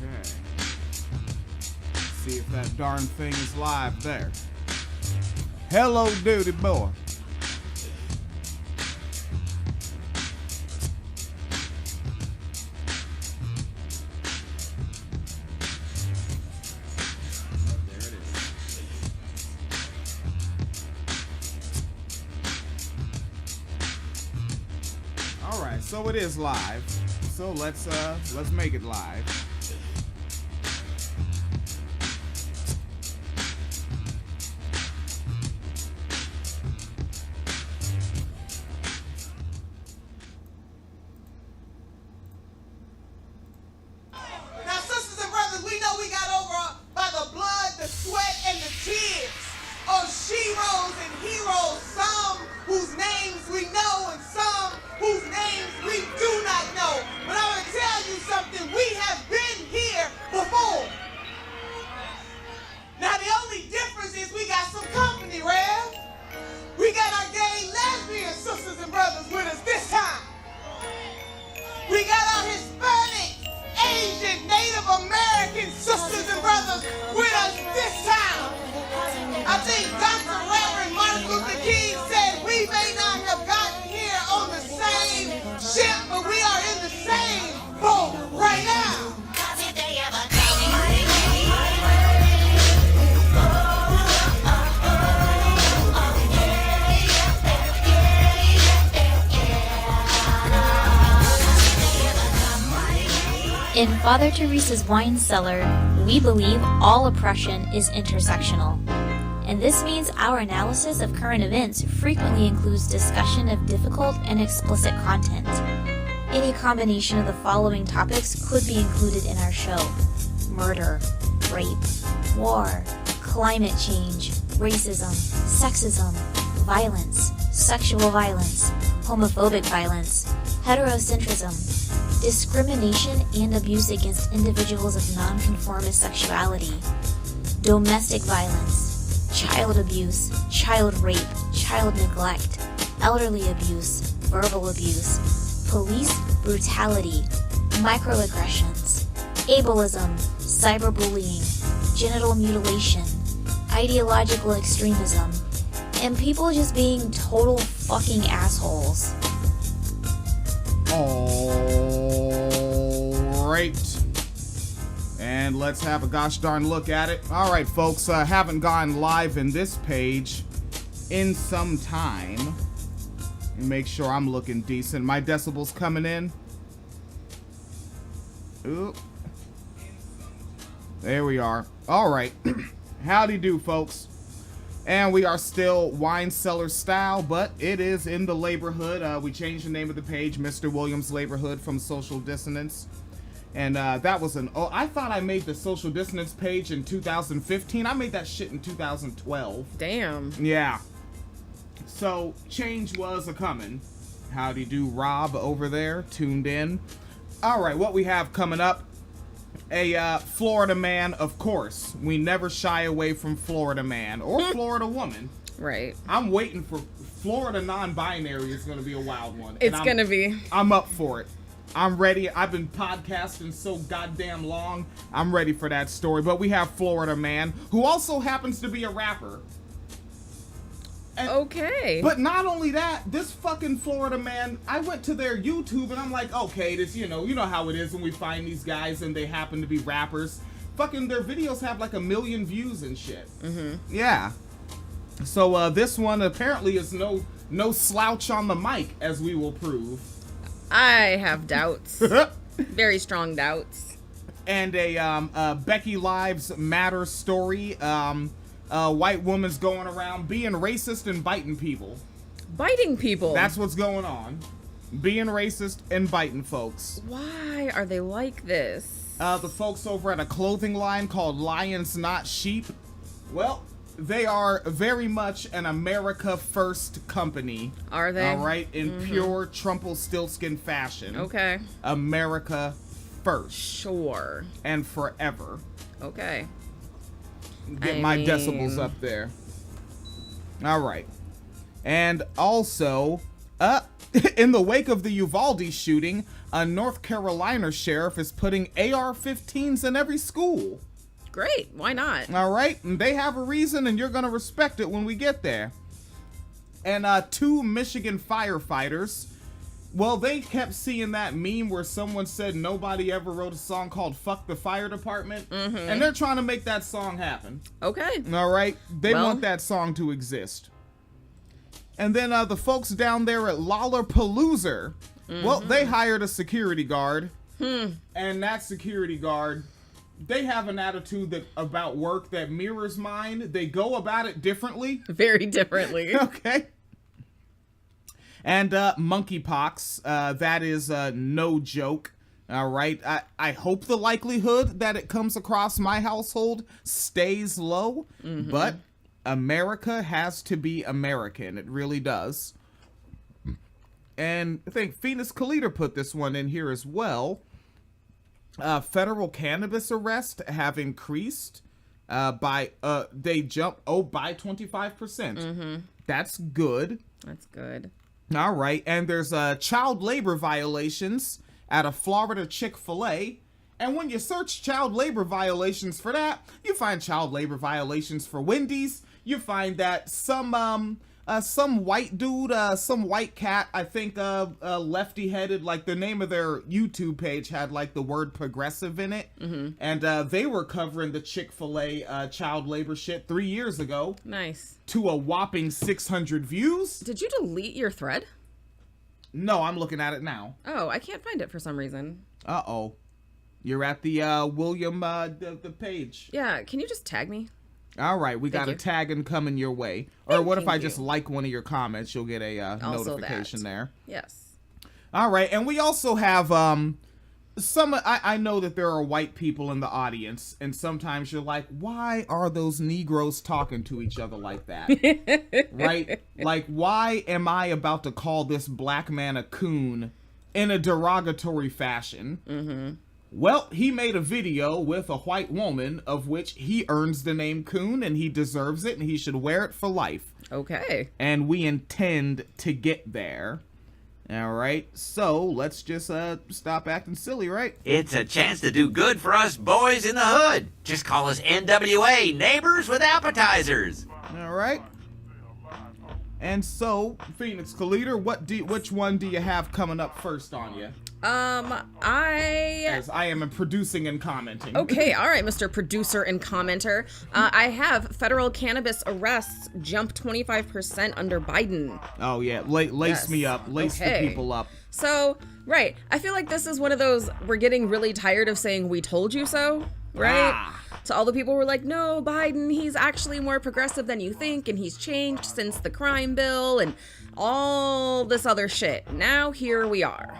Okay. See if that darn thing is live there. Hello, duty boy. There it is. All right, so it is live. So let's make it live. Now, sisters and brothers, we know we got over by the blood, the sweat, and the tears of sheroes and heroes, some whose names we know and some whose names we do not know. But I'm going to tell you something, we have been here before. Now, the only difference is we got some company, Rev. We got our gay lesbian sisters and brothers with us this time. We got our Hispanic, Asian, Native American sisters and brothers with us this time. I think Dr. Reverend Martin Luther King said we may not have gotten here on the same ship, but we are in the same boat right now. In Father Teresa's wine cellar, we believe all oppression is intersectional. And this means our analysis of current events frequently includes discussion of difficult and explicit content. Any combination of the following topics could be included in our show: murder, rape, war, climate change, racism, sexism, violence, sexual violence, homophobic violence, heterocentrism, discrimination and abuse against individuals of nonconformist sexuality, domestic violence, child abuse, child rape, child neglect, elderly abuse, verbal abuse, police brutality, microaggressions, ableism, cyberbullying, genital mutilation, ideological extremism, and people just being total fucking assholes. Alright. And let's have a gosh darn look at it. Alright, folks, haven't gone live in this page in some time. Make sure I'm looking decent. My decibels coming in. Ooh. There we are. Alright. Howdy do, folks. And we are still wine cellar style, but it is in the LaborHood. We changed the name of the page, Mr. Williams LaborHood from Social Dissonance. And that was I thought I made the Social Dissonance page in 2015. I made that shit in 2012. Damn. Yeah. So, change was a-coming. Howdy do, Rob over there, tuned in. Alright, what we have coming up. A Florida man, of course. We never shy away from Florida man or Florida woman. Right. I'm waiting for Florida non-binary is going to be a wild one. It's going to be. I'm up for it. I'm ready. I've been podcasting so goddamn long. I'm ready for that story. But we have Florida man, who also happens to be a rapper. And, okay. But not only that, this fucking Florida man, I went to their YouTube and I'm like, okay, this, you know how it is when we find these guys and they happen to be rappers. Fucking their videos have like 1 million views and shit. Mm-hmm. Yeah. So this one apparently is no slouch on the mic, as we will prove. I have doubts. Very strong doubts. And a Becky Lives Matter story. White woman's going around being racist and biting people. Biting people? That's what's going on. Being racist and biting folks. Why are they like this? The folks over at a clothing line called Lions Not Sheep. Well, they are very much an America First company. Are they? All right, in pure Trumpelstiltskin fashion. Okay. America First. Sure. And forever. Okay. Get my decibels up there. All right. And also, in the wake of the Uvalde shooting, A North Carolina sheriff is putting AR-15s in every school. Great. Why not? All right. And they have a reason, and you're going to respect it when we get there. And 2 Michigan firefighters, well, they kept seeing that meme where someone said nobody ever wrote a song called Fuck the Fire Department. And they're trying to make that song happen. Okay. All right. They Well. want that song to exist. And then the folks down there at Lollapalooza, well, they hired a security guard. And that security guard, they have an attitude about work that mirrors mine. They go about it differently. Very differently. Okay. And monkeypox, that is no joke. All right. I hope the likelihood that it comes across my household stays low, but America has to be American. It really does. And I think Phoenix Kalita put this one in here as well. Federal cannabis arrests have increased by 25%. That's good. That's good. All right. And there's child labor violations at a Florida Chick-fil-A. And when you search child labor violations for that, you find child labor violations for Wendy's. You find that some white dude, some white cat, I think lefty-headed, like the name of their YouTube page had like the word progressive in it. And they were covering the Chick-fil-A child labor shit 3 years ago. Nice. To a whopping 600 views. Did you delete your thread? No, I'm looking at it now. Oh, I can't find it for some reason. Uh-oh. You're at the William, the page. Yeah, can you just tag me? All right, we got a you. tagging coming your way. Or what if I Thank just you. like one of your comments? You'll get a Also notification that. there. Yes. All right, and we also have I know that there are white people in the audience, and sometimes you're like, why are those Negroes talking to each other like that? Right? Like, why am I about to call this black man a coon in a derogatory fashion? Well, he made a video with a white woman of which he earns the name coon, and he deserves it, and he should wear it for life. Okay. And we intend to get there. All right, so let's just stop acting silly, right? It's a chance to do good for us boys in the hood. Just call us NWA, Neighbors with Appetizers. All right. And so, Phoenix Kalita, which one do you have coming up first on you? As I am producing and commenting. Okay, all right, Mr. Producer and Commenter. I have federal cannabis arrests jump 25% under Biden. Oh, yeah. Lace Yes. me up. Lace Okay. the people up. So, right, I feel like this is one of those, we're getting really tired of saying we told you so, right? So all the people were like, no, Biden, he's actually more progressive than you think, and he's changed since the crime bill and all this other shit. Now here we are.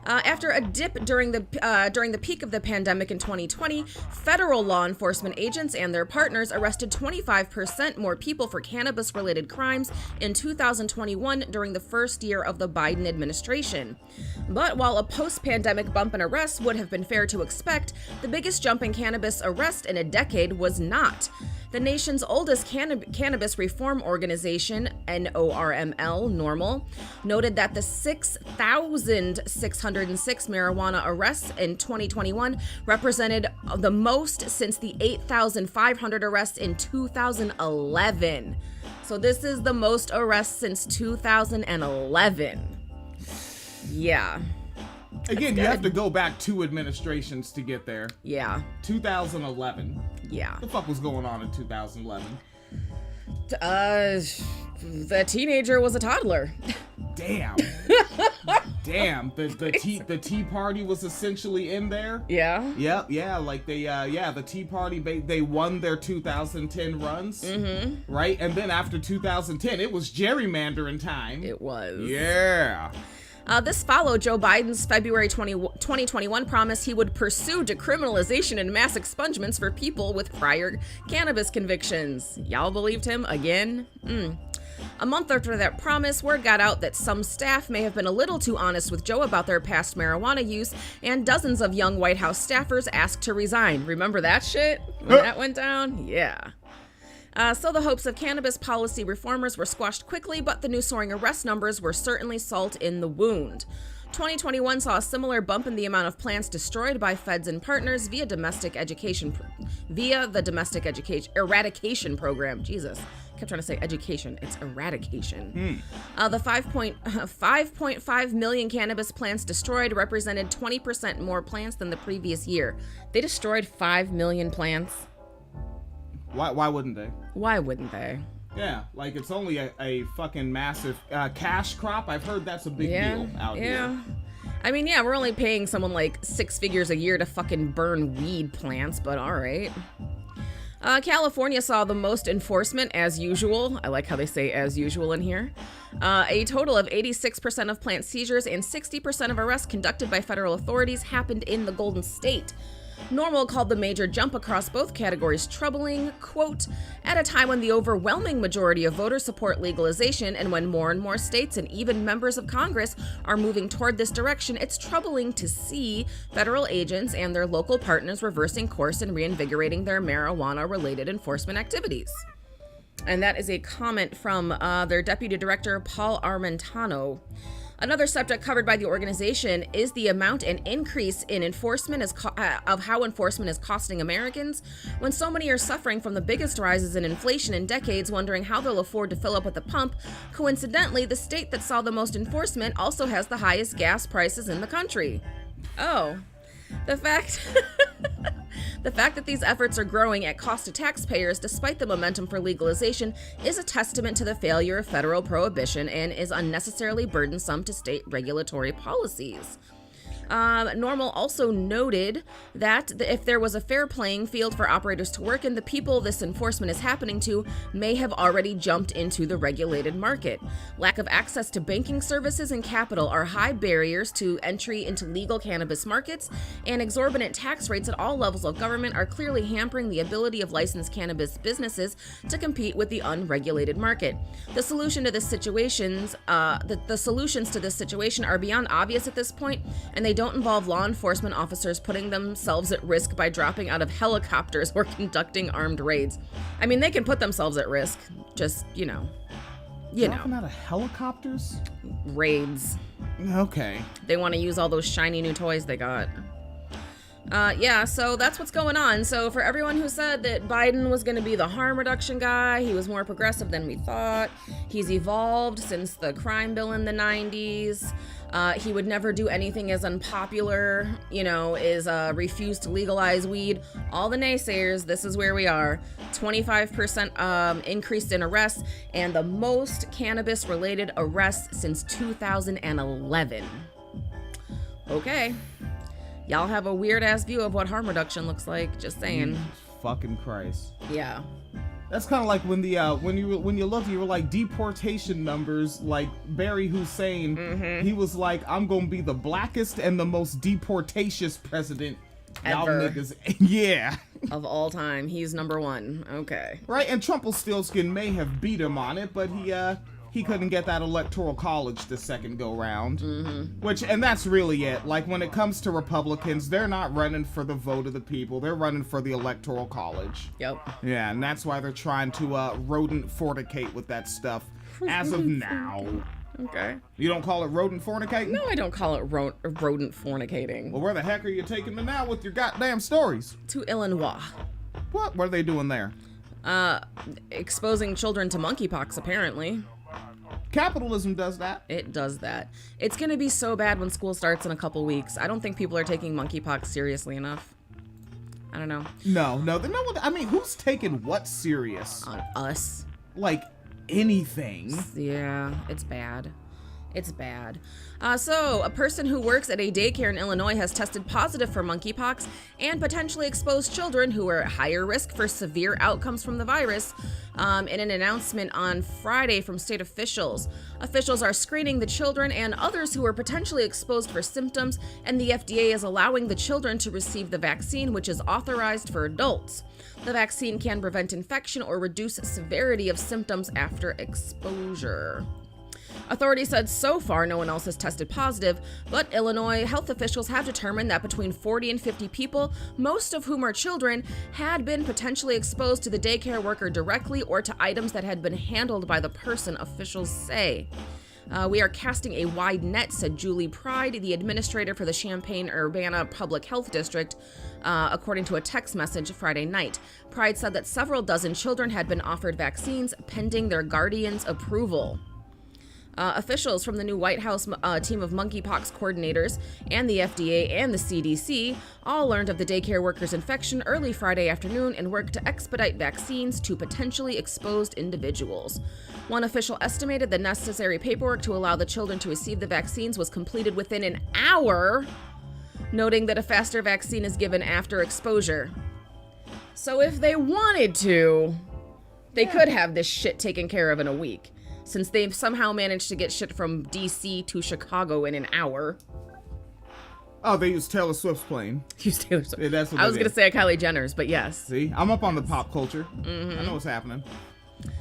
After a dip during the peak of the pandemic in 2020, federal law enforcement agents and their partners arrested 25% more people for cannabis-related crimes in 2021 during the first year of the Biden administration. But while a post-pandemic bump in arrests would have been fair to expect, the biggest jump in cannabis arrest in a decade was not. The nation's oldest cannabis reform organization, NORML, NORML, noted that the 6,606 marijuana arrests in 2021 represented the most since the 8,500 arrests in 2011. So this is the most arrests since 2011. Yeah. Again, you have to go back 2 administrations to get there. Yeah. 2011. Yeah. The fuck was going on in 2011? The teenager was a toddler. Damn. Damn. The Tea Party was essentially in there. Yeah. Yep. Yeah. Like the Tea Party. They won their 2010 runs. Right. And then after 2010, it was gerrymandering time. It was. Yeah. This followed Joe Biden's February 2021 promise he would pursue decriminalization and mass expungements for people with prior cannabis convictions. Y'all believed him again? A month after that promise, word got out that some staff may have been a little too honest with Joe about their past marijuana use, and dozens of young White House staffers asked to resign. Remember that shit? When that went down? Yeah. So the hopes of cannabis policy reformers were squashed quickly, but the new soaring arrest numbers were certainly salt in the wound. 2021 saw a similar bump in the amount of plants destroyed by feds and partners via the domestic eradication program. Jesus, kept trying to say education. It's eradication. The 5.5 million cannabis plants destroyed represented 20% more plants than the previous year. They destroyed 5 million plants. Why wouldn't they? Why wouldn't they? Yeah, like it's only a fucking massive cash crop. I've heard that's a big deal out here. I mean, yeah, we're only paying someone like 6 figures a year to fucking burn weed plants, but all right. California saw the most enforcement as usual. I like how they say as usual in here. A total of 86% of plant seizures and 60% of arrests conducted by federal authorities happened in the Golden State. Normal called the major jump across both categories troubling, quote, at a time when the overwhelming majority of voters support legalization and when more and more states and even members of Congress are moving toward this direction, it's troubling to see federal agents and their local partners reversing course and reinvigorating their marijuana-related enforcement activities. And that is a comment from their Deputy Director, Paul Armentano. Another subject covered by the organization is the amount and increase in enforcement of how enforcement is costing Americans when so many are suffering from the biggest rises in inflation in decades, wondering how they'll afford to fill up at the pump. Coincidentally, the state that saw the most enforcement also has the highest gas prices in the country. Oh, the fact that these efforts are growing at cost to taxpayers despite the momentum for legalization is a testament to the failure of federal prohibition and is unnecessarily burdensome to state regulatory policies. Normal also noted that if there was a fair playing field for operators to work in, the people this enforcement is happening to may have already jumped into the regulated market. Lack of access to banking services and capital are high barriers to entry into legal cannabis markets, and exorbitant tax rates at all levels of government are clearly hampering the ability of licensed cannabis businesses to compete with the unregulated market. The solutions to this situation are beyond obvious at this point, and they don't involve law enforcement officers putting themselves at risk by dropping out of helicopters or conducting armed raids. I mean, they can put themselves at risk, just, Dropping out of helicopters? Raids. Okay. They want to use all those shiny new toys they got. So that's what's going on. So for everyone who said that Biden was going to be the harm reduction guy, he was more progressive than we thought. He's evolved since the crime bill in the 90s. He would never do anything as unpopular, is refuse to legalize weed. All the naysayers, this is where we are. 25% increase in arrests and the most cannabis-related arrests since 2011. Okay. Y'all have a weird-ass view of what harm reduction looks like. Just saying. Fucking Christ. Yeah. That's kind of like when the when you look, you were like deportation numbers. Like Barry Hussein, he was like, "I'm gonna be the blackest and the most deportatious president." Y'all Ever. niggas, yeah. Of all time, he's number one. Okay. Right, and Trumpelstiltskin may have beat him on it, but he couldn't get that electoral college the second go round. And that's really it. Like, when it comes to Republicans, they're not running for the vote of the people. They're running for the electoral college. Yep. Yeah, and that's why they're trying to rodent fornicate with that stuff as of now. Okay. You don't call it rodent fornicating? No, I don't call it rodent fornicating. Well, where the heck are you taking me now with your goddamn stories? To Illinois. What are they doing there? Exposing children to monkeypox, apparently. Capitalism does that. It does that. It's going to be so bad when school starts in a couple weeks. I don't think people are taking monkeypox seriously enough. I don't know. No. I mean, who's taking what serious? On us. Like, anything. Yeah, it's bad. It's bad. So, a person who works at a daycare in Illinois has tested positive for monkeypox and potentially exposed children who are at higher risk for severe outcomes from the virus in an announcement on Friday from state officials. Officials are screening the children and others who are potentially exposed for symptoms, and the FDA is allowing the children to receive the vaccine, which is authorized for adults. The vaccine can prevent infection or reduce severity of symptoms after exposure. Authorities said so far no one else has tested positive, but Illinois health officials have determined that between 40 and 50 people, most of whom are children, had been potentially exposed to the daycare worker directly or to items that had been handled by the person, officials say. We are casting a wide net, said Julie Pride, the administrator for the Champaign-Urbana Public Health District, according to a text message Friday night. Pride said that several dozen children had been offered vaccines pending their guardians' approval. Officials from the new White House team of monkeypox coordinators and the FDA and the CDC all learned of the daycare workers' infection early Friday afternoon and worked to expedite vaccines to potentially exposed individuals. One official estimated the necessary paperwork to allow the children to receive the vaccines was completed within an hour, noting that a faster vaccine is given after exposure. So if they wanted to, they could have this shit taken care of in a week. Since they've somehow managed to get shit from DC to Chicago in an hour. Oh, they used Taylor Swift's plane. Used Taylor Swift. Yeah, that's what I they was going to did. say Kylie Jenner's, but yes. See, I'm up on the pop culture. I know what's happening.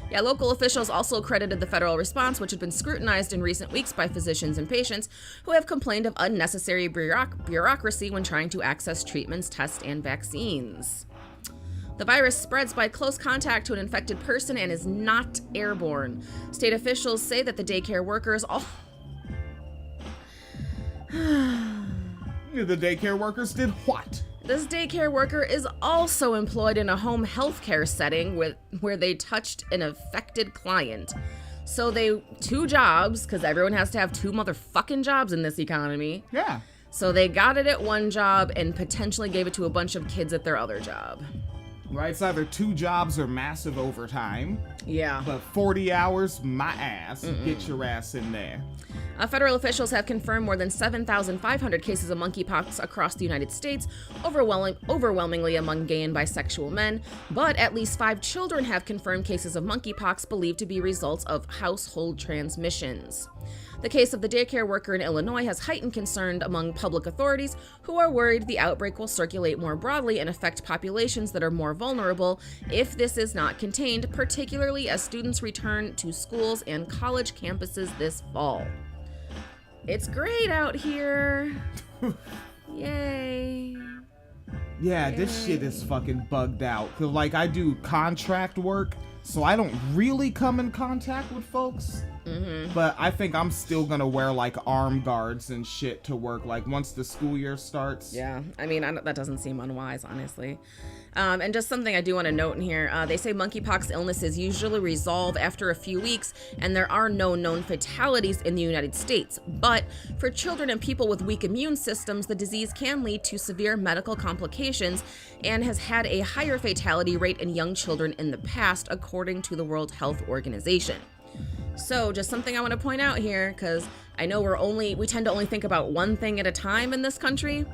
Yeah, local officials also credited the federal response, which had been scrutinized in recent weeks by physicians and patients who have complained of unnecessary bureaucracy when trying to access treatments, tests, and vaccines. The virus spreads by close contact to an infected person and is not airborne. State officials say that the daycare workers all... The daycare workers did what? This daycare worker is also employed in a home health care setting where they touched an affected client. So two jobs, because everyone has to have two motherfucking jobs in this economy. Yeah. So they got it at one job and potentially gave it to a bunch of kids at their other job. Right, it's either two jobs or massive overtime. Yeah. But 40 hours, my ass. Get your ass in there. Federal officials have confirmed more than 7,500 cases of monkeypox across the United States, overwhelmingly among gay and bisexual men, but at least 5 children have confirmed cases of monkeypox believed to be results of household transmissions. The case of the daycare worker in Illinois has heightened concern among public authorities who are worried the outbreak will circulate more broadly and affect populations that are more vulnerable if this is not contained, particularly as students return to schools and college campuses this fall. It's great out here. Yay. Yeah, this shit is fucking bugged out. 'Cause, like, I do contract work, so I don't really come in contact with folks. But I think I'm still gonna wear, like, arm guards and shit to work, like, once the school year starts. Yeah, I mean, that doesn't seem unwise, honestly. And just something I do want to note in here, they say monkeypox illnesses usually resolve after a few weeks, and there are no known fatalities in the United States. But for children and people with weak immune systems, the disease can lead to severe medical complications and has had a higher fatality rate in young children in the past, according to the World Health Organization. So just something I want to point out here, because I know we tend to only think about one thing at a time in this country.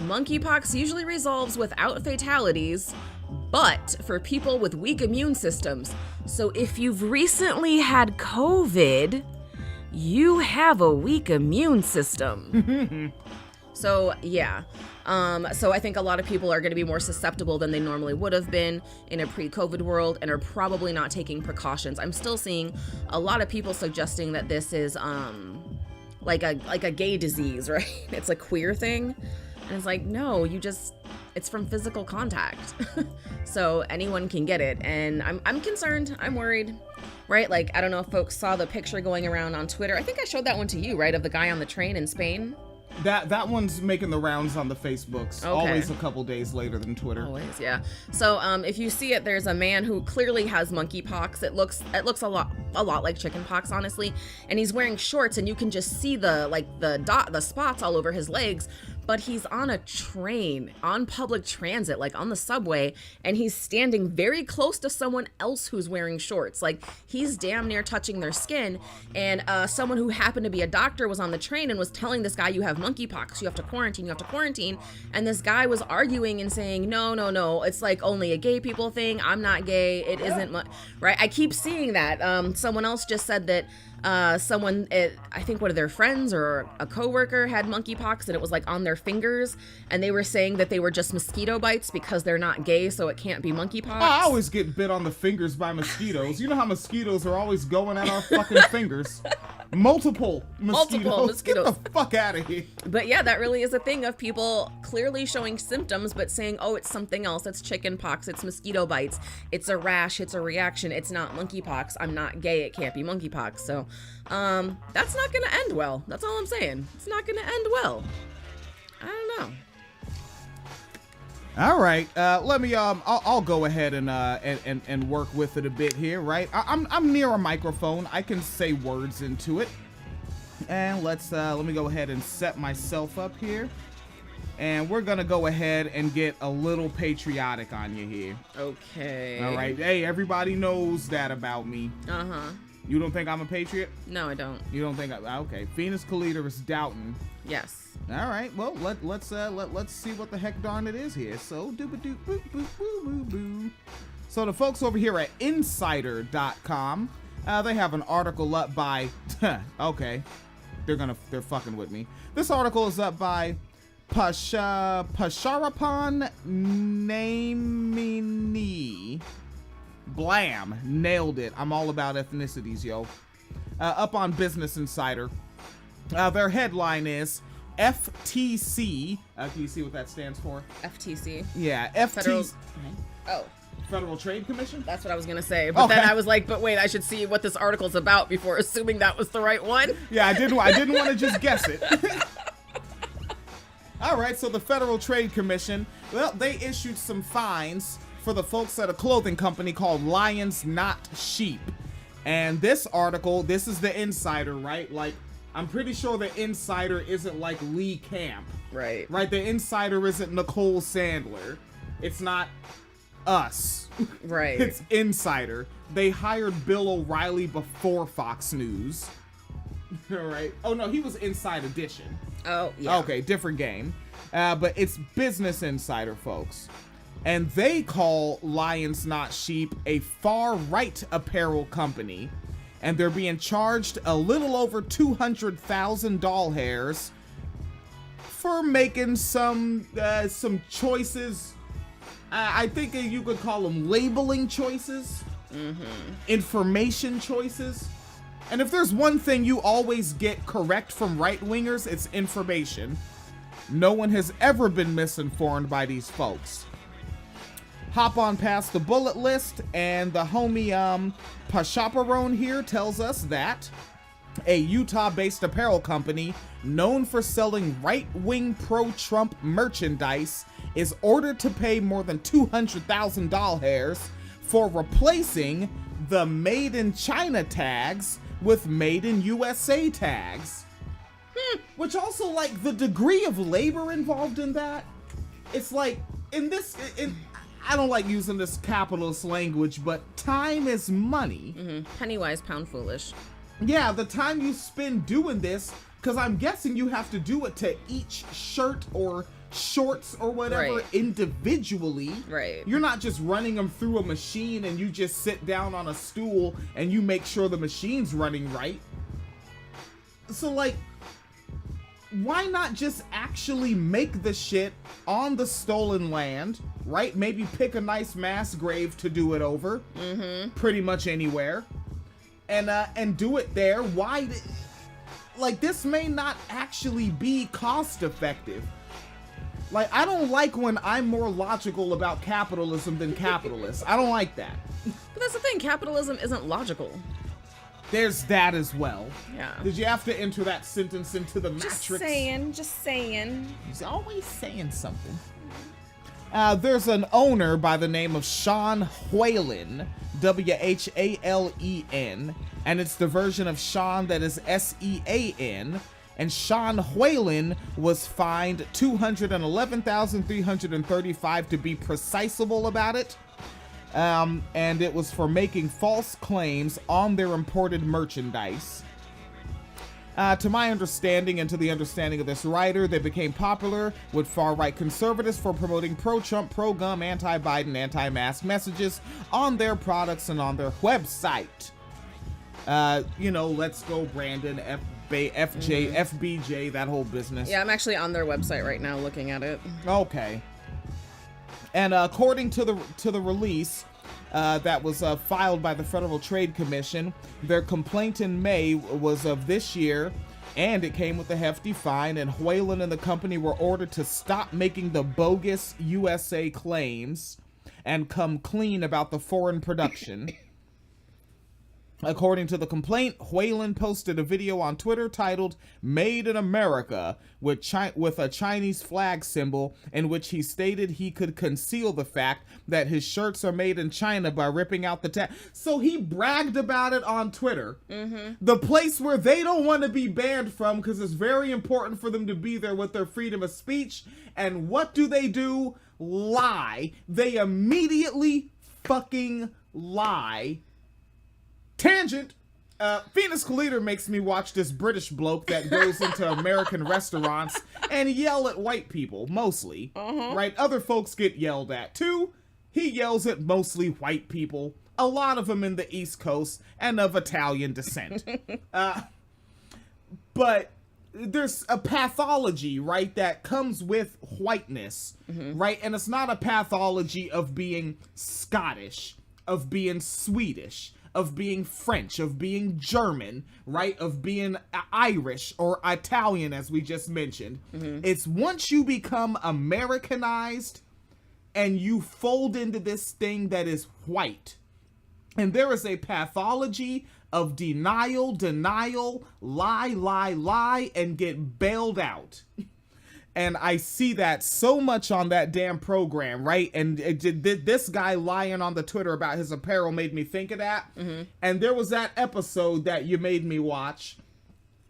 Monkeypox usually resolves without fatalities, but for people with weak immune systems. So if you've recently had COVID, you have a weak immune system. So yeah. So I think a lot of people are going to be more susceptible than they normally would have been in a pre-COVID world and are probably not taking precautions. I'm still seeing a lot of people suggesting that this is like a gay disease, right? It's a queer thing. And it's like, no, it's from physical contact. So anyone can get it. And I'm concerned. I'm worried. Right? Like, I don't know if folks saw the picture going around on Twitter. I think I showed that one to you, right? Of the guy on the train in Spain. That one's making the rounds on the Facebooks. Okay. Always a couple days later than Twitter. Always, yeah. So if you see it, there's a man who clearly has monkeypox. It looks a lot like chickenpox, honestly. And he's wearing shorts, and you can just see the spots all over his legs. But he's on a train, on public transit, like on the subway, and he's standing very close to someone else who's wearing shorts. Like, he's damn near touching their skin. And someone who happened to be a doctor was on the train and was telling this guy, you have monkeypox, you have to quarantine. And this guy was arguing and saying, no, it's like only a gay people thing. I'm not gay. It isn't, right? I keep seeing that. Someone else just said that I think one of their friends or a coworker had monkeypox, and it was like on their fingers, and they were saying that they were just mosquito bites because they're not gay, so it can't be monkeypox. I always get bit on the fingers by mosquitoes. You know how mosquitoes are always going at our fucking fingers. Multiple mosquitoes. Get mosquitoes. the fuck out of here. But yeah, that really is a thing of people clearly showing symptoms, but saying, oh, it's something else. It's chicken pox. It's mosquito bites. It's a rash. It's a reaction. It's not monkeypox. I'm not gay. It can't be monkeypox. So that's not going to end well. That's all I'm saying. It's not going to end well. I don't know. All right, let me. I'll go ahead and work with it a bit here, right? I'm near a microphone. I can say words into it, and let me go ahead and set myself up here, and we're gonna go ahead and get a little patriotic on you here. Okay. All right. Hey, everybody knows that about me. You don't think I'm a patriot? No, I don't. You don't think okay? Venus Calida is doubting. Yes. All right. Well, let's see what the heck darn it is here. So doo-ba-doo, boo, boo, boo, boo, boo. So the folks over here at Insider.com, they have an article up by. Okay, they're fucking with me. This article is up by Pasharapan Namini. Blam, nailed it. I'm all about ethnicities, yo. Up on Business Insider. Their headline is FTC. Can you see what that stands for? FTC. Yeah, Federal Trade Commission? That's what I was going to say. But then I was like, but wait, I should see what this article's about before assuming that was the right one. Yeah, I didn't want to just guess it. All right, so the Federal Trade Commission, well, they issued some fines for the folks at a clothing company called Lions Not Sheep. And this article, this is the Insider, right? Like, I'm pretty sure the Insider isn't like Lee Camp. Right. Right, the Insider isn't Nicole Sandler. It's not us. Right. It's Insider. They hired Bill O'Reilly before Fox News. All right. Oh, no, he was Inside Edition. Oh, yeah. Okay, different game. But it's Business Insider, folks. And they call Lions Not Sheep a far-right apparel company. And they're being charged a little over 200,000 doll hairs for making some choices. I think you could call them labeling choices, information choices. And if there's one thing you always get correct from right-wingers, it's information. No one has ever been misinformed by these folks. Hop on past the bullet list, and the homie Pashaparone here tells us that a Utah-based apparel company known for selling right-wing pro-Trump merchandise is ordered to pay more than 200,000 doll hairs for replacing the Made in China tags with Made in USA tags. Which also, like, the degree of labor involved in that, it's like, I don't like using this capitalist language, but time is money. Penny wise, pound foolish. Yeah, the time you spend doing this, because I'm guessing you have to do it to each shirt or shorts or whatever individually. Right. You're not just running them through a machine and you just sit down on a stool and you make sure the machine's running right. So, like, why not just actually make the shit on the stolen land, right? Maybe pick a nice mass grave to do it over. Pretty much anywhere. And do it there. Why? Like, this may not actually be cost effective. Like, I don't like when I'm more logical about capitalism than capitalists. I don't like that. But that's the thing, capitalism isn't logical. There's that as well. Yeah. Did you have to enter that sentence into the matrix? Just saying. He's always saying something. There's an owner by the name of Sean Whalen, Whalen, and it's the version of Sean that is Sean. And Sean Whalen was fined $211,335 to be precisable about it. And it was for making false claims on their imported merchandise. To my understanding and to the understanding of this writer, they became popular with far-right conservatives for promoting pro-Trump, pro-gun, anti-Biden, anti-mask messages on their products and on their website. Let's go Brandon, FJ, FBJ, that whole business. Yeah, I'm actually on their website right now looking at it. Okay. And according to the release, that was filed by the Federal Trade Commission. Their complaint in May was of this year, and it came with a hefty fine, and Whalen and the company were ordered to stop making the bogus USA claims and come clean about the foreign production. According to the complaint, Whalen posted a video on Twitter titled "Made in America" with a Chinese flag symbol, in which he stated he could conceal the fact that his shirts are made in China by ripping out the tag. So he bragged about it on Twitter, the place where they don't want to be banned from, because it's very important for them to be there with their freedom of speech. And what do? Lie. They immediately fucking lie. Tangent. Phoenix Calida makes me watch this British bloke that goes into American restaurants and yell at white people, mostly. Right? Other folks get yelled at, too. He yells at mostly white people. A lot of them in the East Coast and of Italian descent. But there's a pathology, right, that comes with whiteness, right? And it's not a pathology of being Scottish, of being Swedish, of being French, of being German, right? Of being Irish or Italian, as we just mentioned. It's once you become Americanized and you fold into this thing that is white. And there is a pathology of denial, lie, and get bailed out. And I see that so much on that damn program, right? And this guy lying on the Twitter about his apparel made me think of that. And there was that episode that you made me watch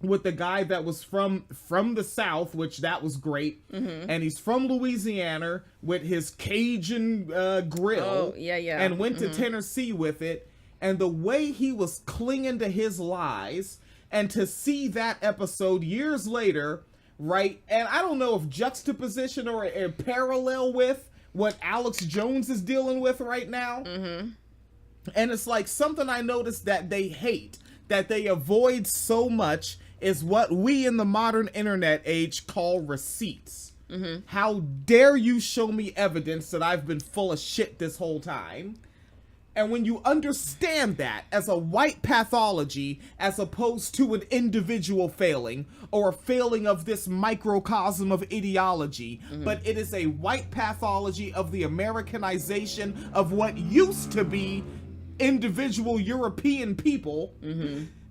with the guy that was from the South, which that was great. And he's from Louisiana with his Cajun grill. Oh, yeah. And went to Tennessee with it. And the way he was clinging to his lies, and to see that episode years later, right? And I don't know if juxtaposition or a parallel with what Alex Jones is dealing with right now. And it's like something I noticed that they hate, that they avoid so much, is what we in the modern internet age call receipts. How dare you show me evidence that I've been full of shit this whole time? And when you understand that as a white pathology, as opposed to an individual failing or a failing of this microcosm of ideology, but it is a white pathology of the Americanization of what used to be individual European people,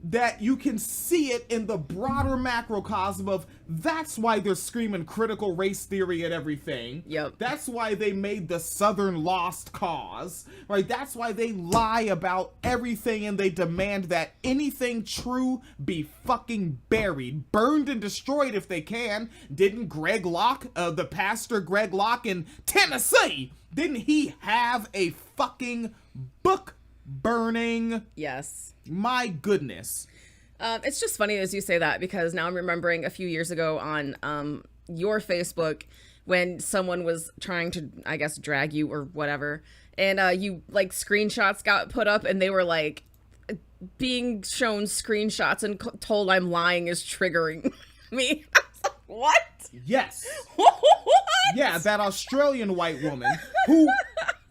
that you can see it in the broader macrocosm of that's why they're screaming critical race theory at everything. That's why they made the Southern lost cause, right? That's why they lie about everything and they demand that anything true be fucking buried, burned and destroyed if they can. Didn't Greg Locke, the pastor Greg Locke in Tennessee, didn't he have a fucking book burning? Yes. My goodness. It's just funny as you say that, because now I'm remembering a few years ago on your Facebook when someone was trying to, I guess, drag you or whatever, and you like screenshots got put up and they were like being shown screenshots and told I'm lying is triggering me. I was like, what? Yes. What? Yeah, that Australian white woman who,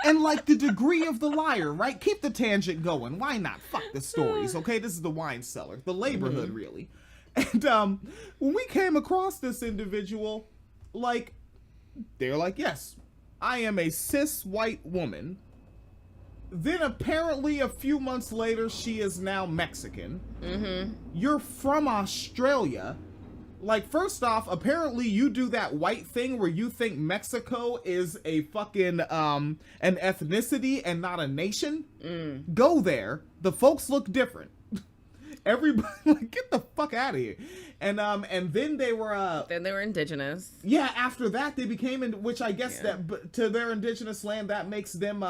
and like the degree of the liar, right? Keep the tangent going. Why not? Fuck the stories, okay? This is the wine cellar, the LaborHood, really. And when we came across this individual, like, they're like, yes, I am a cis white woman. Then apparently a few months later, she is now Mexican. You're from Australia. Like, first off, apparently you do that white thing where you think Mexico is a fucking, an ethnicity and not a nation. Go there. The folks look different. Everybody, like, get the fuck out of here. And then they were, Then they were indigenous. yeah, after that they became, which I guess that, to their indigenous land, that makes them,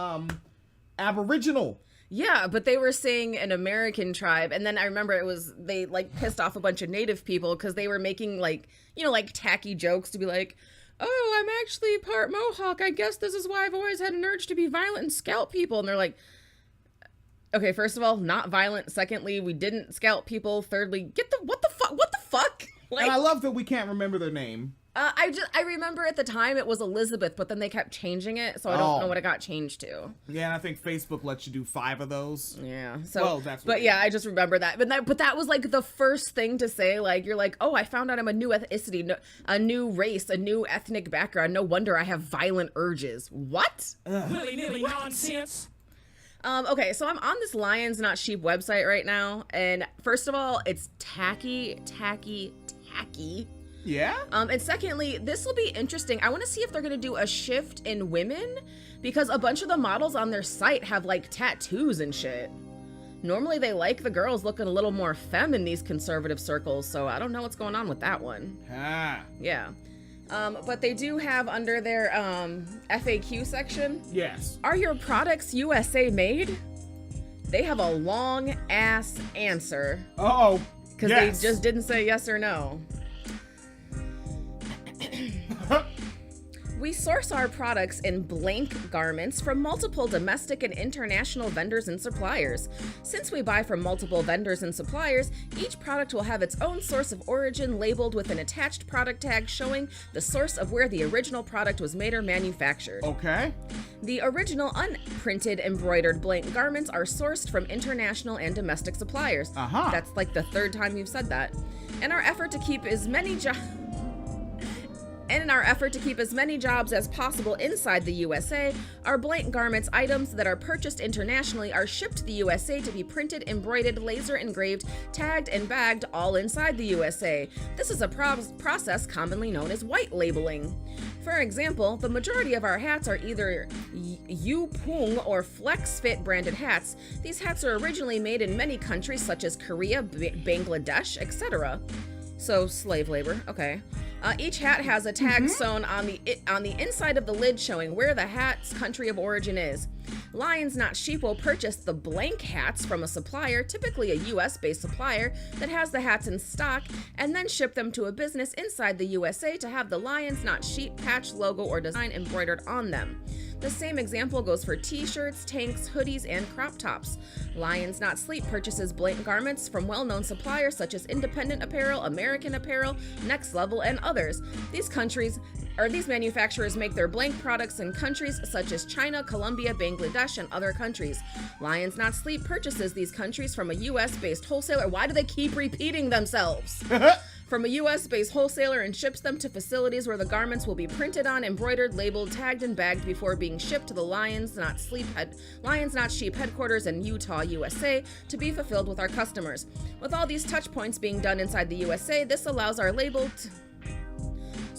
Aboriginal. Yeah, but they were saying an American tribe, and then I remember it was, they like pissed off a bunch of native people because they were making like, you know, like tacky jokes to be like, oh, I'm actually part Mohawk. I guess this is why I've always had an urge to be violent and scalp people. And they're like, okay, first of all, not violent. Secondly, we didn't scalp people. Thirdly, what the fuck? Like, And I love that we can't remember their name. I remember at the time it was Elizabeth, but then they kept changing it, so I don't know what it got changed to. Yeah, and I think Facebook lets you do 5 of those. Yeah. So, well, that's what I just remember that. But that was like the first thing to say. Like, you're like, oh, I found out I'm a new ethnicity, a new race, a new ethnic background. No wonder I have violent urges. What? Willy-nilly nonsense. Okay, so I'm on this Lions Not Sheep website right now, and first of all, it's tacky. Yeah? And secondly, this will be interesting. I want to see if they're going to do a shift in women, because a bunch of the models on their site have like tattoos and shit. Normally they like the girls looking a little more femme in these conservative circles, so I don't know what's going on with that one. Yeah. But they do have under their FAQ section. Yes. Are your products USA made? They have a long ass answer. Oh. Because they just didn't say yes or no. We source our products in blank garments from multiple domestic and international vendors and suppliers. Since we buy from multiple vendors and suppliers, each product will have its own source of origin labeled with an attached product tag showing the source of where the original product was made or manufactured. Okay. The original unprinted embroidered blank garments are sourced from international and domestic suppliers. That's like the third time you've said that. In our effort to keep as many jobs as possible inside the USA, our blank garments items that are purchased internationally are shipped to the USA to be printed, embroidered, laser engraved, tagged, and bagged all inside the USA. This is a process commonly known as white labeling. For example, the majority of our hats are either Yupung or Flex Fit branded hats. These hats are originally made in many countries such as Korea, Bangladesh, etc. So slave labor, okay. Each hat has a tag sewn on the inside of the lid showing where the hat's country of origin is. Lions Not Sheep will purchase the blank hats from a supplier, typically a US-based supplier, that has the hats in stock, and then ship them to a business inside the USA to have the Lions Not Sheep patch, logo, or design embroidered on them. The same example goes for t-shirts, tanks, hoodies, and crop tops. Lions Not Sleep purchases blank garments from well-known suppliers such as Independent Apparel, American Apparel, Next Level, and others. These manufacturers make their blank products in countries such as China, Colombia, Bangladesh, and other countries. Lions Not Sleep purchases these countries from a US-based wholesaler. Why do they keep repeating themselves? From a US-based wholesaler and ships them to facilities where the garments will be printed on, embroidered, labeled, tagged, and bagged before being shipped to the Lions Not Sheep headquarters in Utah, USA, to be fulfilled with our customers. With all these touch points being done inside the USA, this allows our label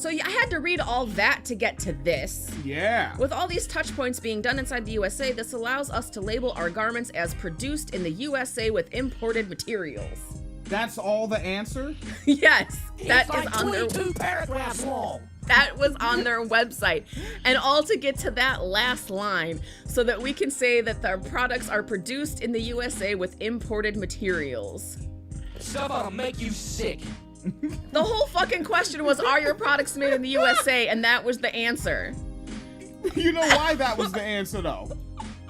So I had to read all that to get to this. Yeah. With all these touch points being done inside the USA, this allows us to label our garments as produced in the USA with imported materials. That's all the answer? Yes. That is like on their 22 paragraphs long. That was on their website. And all to get to that last line so that we can say that their products are produced in the USA with imported materials. Stuff ought to make you sick. The whole fucking question was, are your products made in the USA? And that was the answer. You know why that was the answer, though?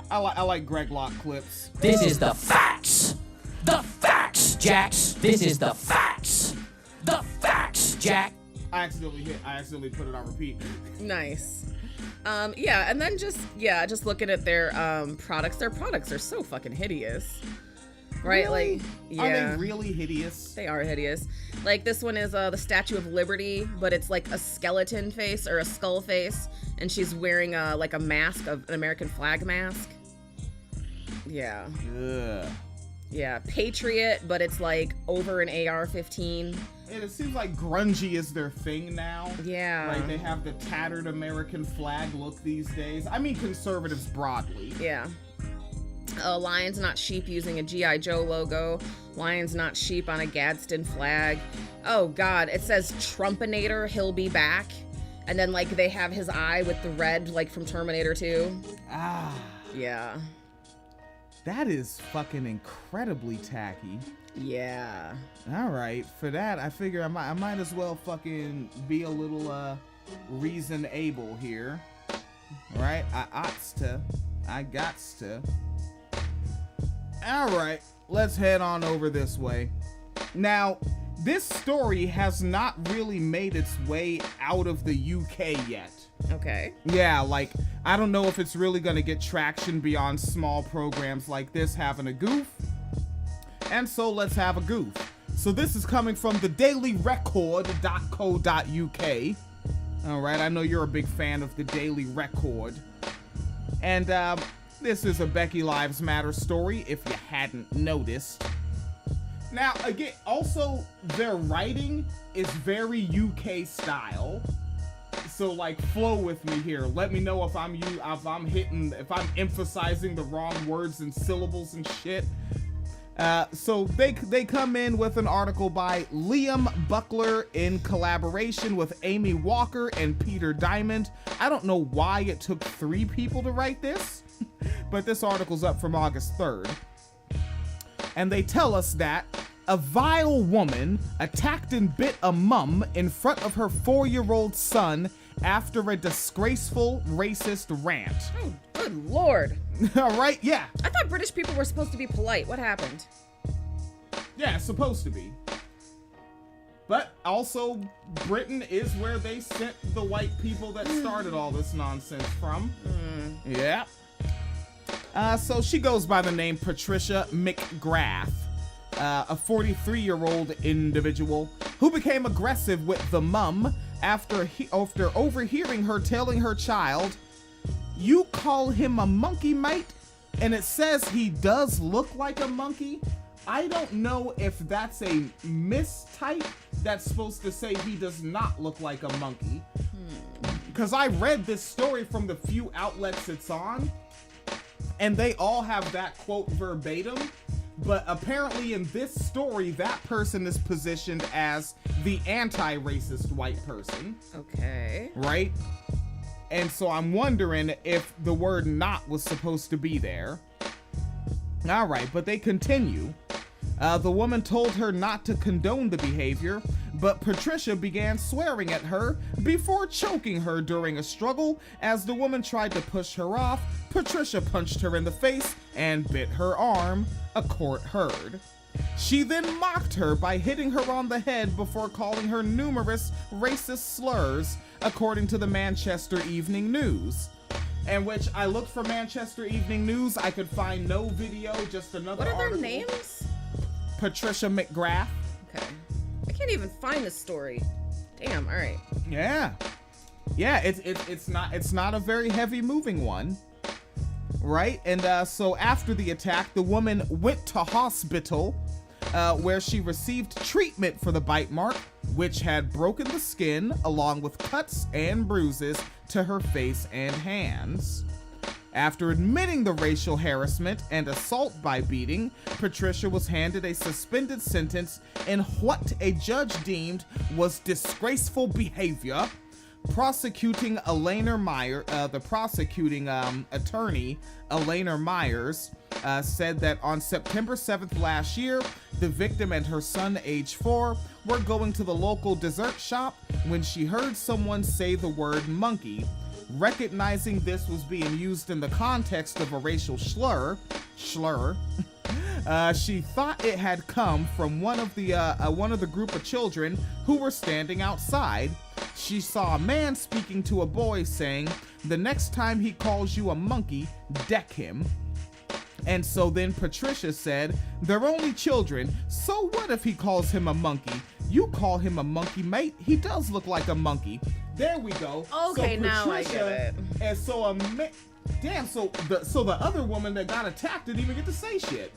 I like Greg Locke clips. This is the facts. The facts, Jax. This is the facts. The facts, Jack. I accidentally put it on repeat. Nice. Yeah, and then just looking at their products. Their products are so fucking hideous. Right? Really? Like, yeah. Are they really hideous? They are hideous. Like, this one is the Statue of Liberty, but it's like a skeleton face or a skull face, and she's wearing like a mask, an American flag mask. Yeah. Ugh. Yeah, Patriot, but it's like over an AR-15. And it seems like grungy is their thing now. Yeah. Like they have the tattered American flag look these days. I mean conservatives broadly. Yeah. Lions Not Sheep using a G.I. Joe logo. Lions Not Sheep on a Gadsden flag. Oh God, it says Trumpinator, he'll be back. And then like they have his eye with the red like from Terminator 2. Ah. Yeah. That is fucking incredibly tacky. Yeah. All right, for that, I figure I might as well fucking be a little reasonable here. All right, I gots to. All right, let's head on over this way. Now, this story has not really made its way out of the UK yet. Okay. Yeah, like, I don't know if it's really gonna get traction beyond small programs like this having a goof. And so let's have a goof. So this is coming from the dailyrecord.co.uk. All right, I know you're a big fan of the Daily Record. And this is a Becky Lives Matter story, if you hadn't noticed. Now, again, also, their writing is very UK style. So, like, flow with me here. Let me know if I'm emphasizing the wrong words and syllables and shit. So they come in with an article by Liam Buckler in collaboration with Amy Walker and Peter Diamond. I don't know why it took 3 people to write this, but this article's up from August 3rd. And they tell us that a vile woman attacked and bit a mum in front of her 4-year-old son after a disgraceful racist rant. Oh, good lord. All right, yeah. I thought British people were supposed to be polite. What happened? Yeah, it's supposed to be. But also, Britain is where they sent the white people that started all this nonsense from. Yeah. So she goes by the name Patricia McGrath, a 43-year-old individual who became aggressive with the mum after overhearing her telling her child, "You call him a monkey, mate?" And it says he does look like a monkey. I don't know if that's a mistype that's supposed to say he does not look like a monkey. Because I read this story from the few outlets it's on, and they all have that quote verbatim. But apparently in this story, that person is positioned as the anti-racist white person. Okay. Right? And so I'm wondering if the word not was supposed to be there. All right, but they continue. The woman told her not to condone the behavior, but Patricia began swearing at her before choking her during a struggle. As the woman tried to push her off, Patricia punched her in the face and bit her arm, a court heard. She then mocked her by hitting her on the head before calling her numerous racist slurs, according to the Manchester Evening News. And which I looked for Manchester Evening News, I could find no video, just another article. What are their names? Patricia McGrath. Okay. I can't even find this story. Damn, alright. Yeah. Yeah, it's not a very heavy moving one. Right? And so after the attack, the woman went to hospital, where she received treatment for the bite mark, which had broken the skin, along with cuts and bruises to her face and hands. After admitting the racial harassment and assault by beating, Patricia was handed a suspended sentence in what a judge deemed was disgraceful behavior. Prosecuting the prosecuting attorney, Elena Myers, said that on September 7th last year, the victim and her son, age 4, were going to the local dessert shop when she heard someone say the word monkey. Recognizing this was being used in the context of a racial slur, she thought it had come from one of the group of children who were standing outside. She saw a man speaking to a boy saying, "The next time he calls you a monkey, deck him." And so then Patricia said, "They're only children, so what if he calls him a monkey? You call him a monkey, mate. He does look like a monkey." There we go. Okay, so now I get it. And so the other woman that got attacked didn't even get to say shit.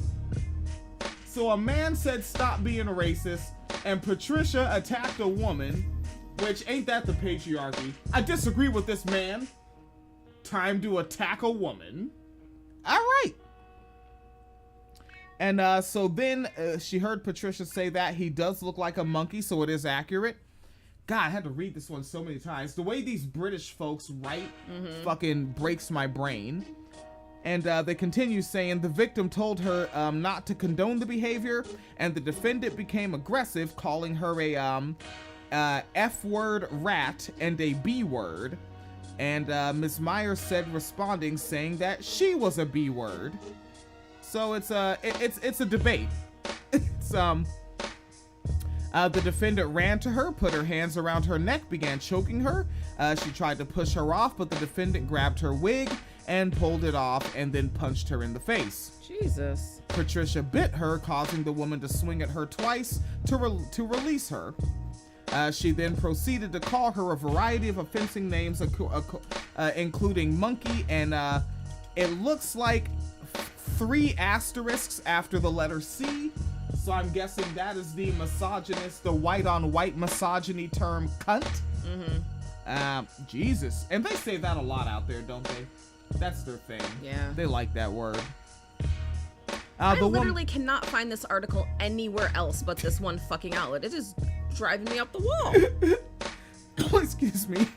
So a man said stop being a racist, and Patricia attacked a woman, which ain't that the patriarchy? I disagree with this man. Time to attack a woman. All right. And so then she heard Patricia say that he does look like a monkey, so it is accurate. God, I had to read this one so many times. The way these British folks write fucking breaks my brain. And they continue saying the victim told her not to condone the behavior, and the defendant became aggressive, calling her a F-word rat and a B-word. And Ms. Myers said, responding, saying that she was a B-word. So it's a debate. It's The defendant ran to her, put her hands around her neck, began choking her. She tried to push her off, but the defendant grabbed her wig and pulled it off and then punched her in the face. Jesus. Patricia bit her, causing the woman to swing at her twice to release her. She then proceeded to call her a variety of offensive names, including monkey, and it looks like 3 asterisks after the letter C. So I'm guessing that is the misogynist, the white-on-white misogyny term cunt. Jesus. And they say that a lot out there, don't they? That's their thing. Yeah. They like that word. I literally cannot find this article anywhere else but this one fucking outlet. It is driving me up the wall. Excuse me.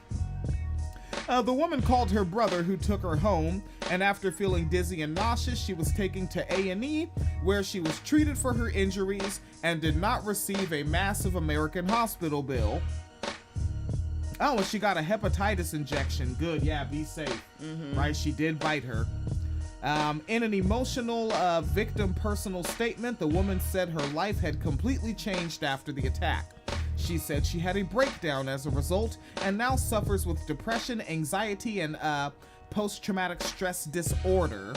The woman called her brother, who took her home, and after feeling dizzy and nauseous, she was taken to A&E, where she was treated for her injuries and did not receive a massive American hospital bill. Oh, and she got a hepatitis injection. Good, yeah, be safe. Right, she did bite her. In an emotional victim personal statement, the woman said her life had completely changed after the attack. She said she had a breakdown as a result and now suffers with depression, anxiety, and post-traumatic stress disorder.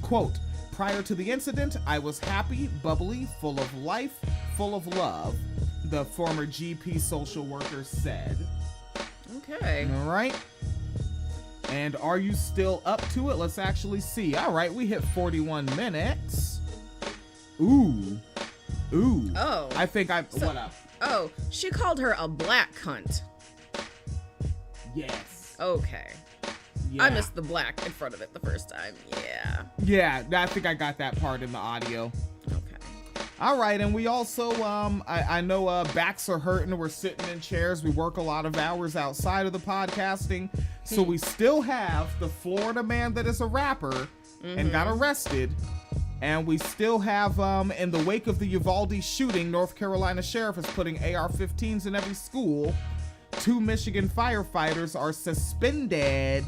Quote, prior to the incident, I was happy, bubbly, full of life, full of love, the former GP social worker said. Okay. All right. And are you still up to it? Let's actually see. All right, we hit 41 minutes. Ooh. Oh. I think what up? Oh, she called her a black cunt. Yes. Okay. Yeah. I missed the black in front of it the first time. Yeah. Yeah, I think I got that part in the audio. Okay. All right, and we also, I know backs are hurting. We're sitting in chairs. We work a lot of hours outside of the podcasting. So we still have the Florida man that is a rapper and got arrested. And we still have, in the wake of the Uvalde shooting, North Carolina sheriff is putting AR-15s in every school. 2 Michigan firefighters are suspended.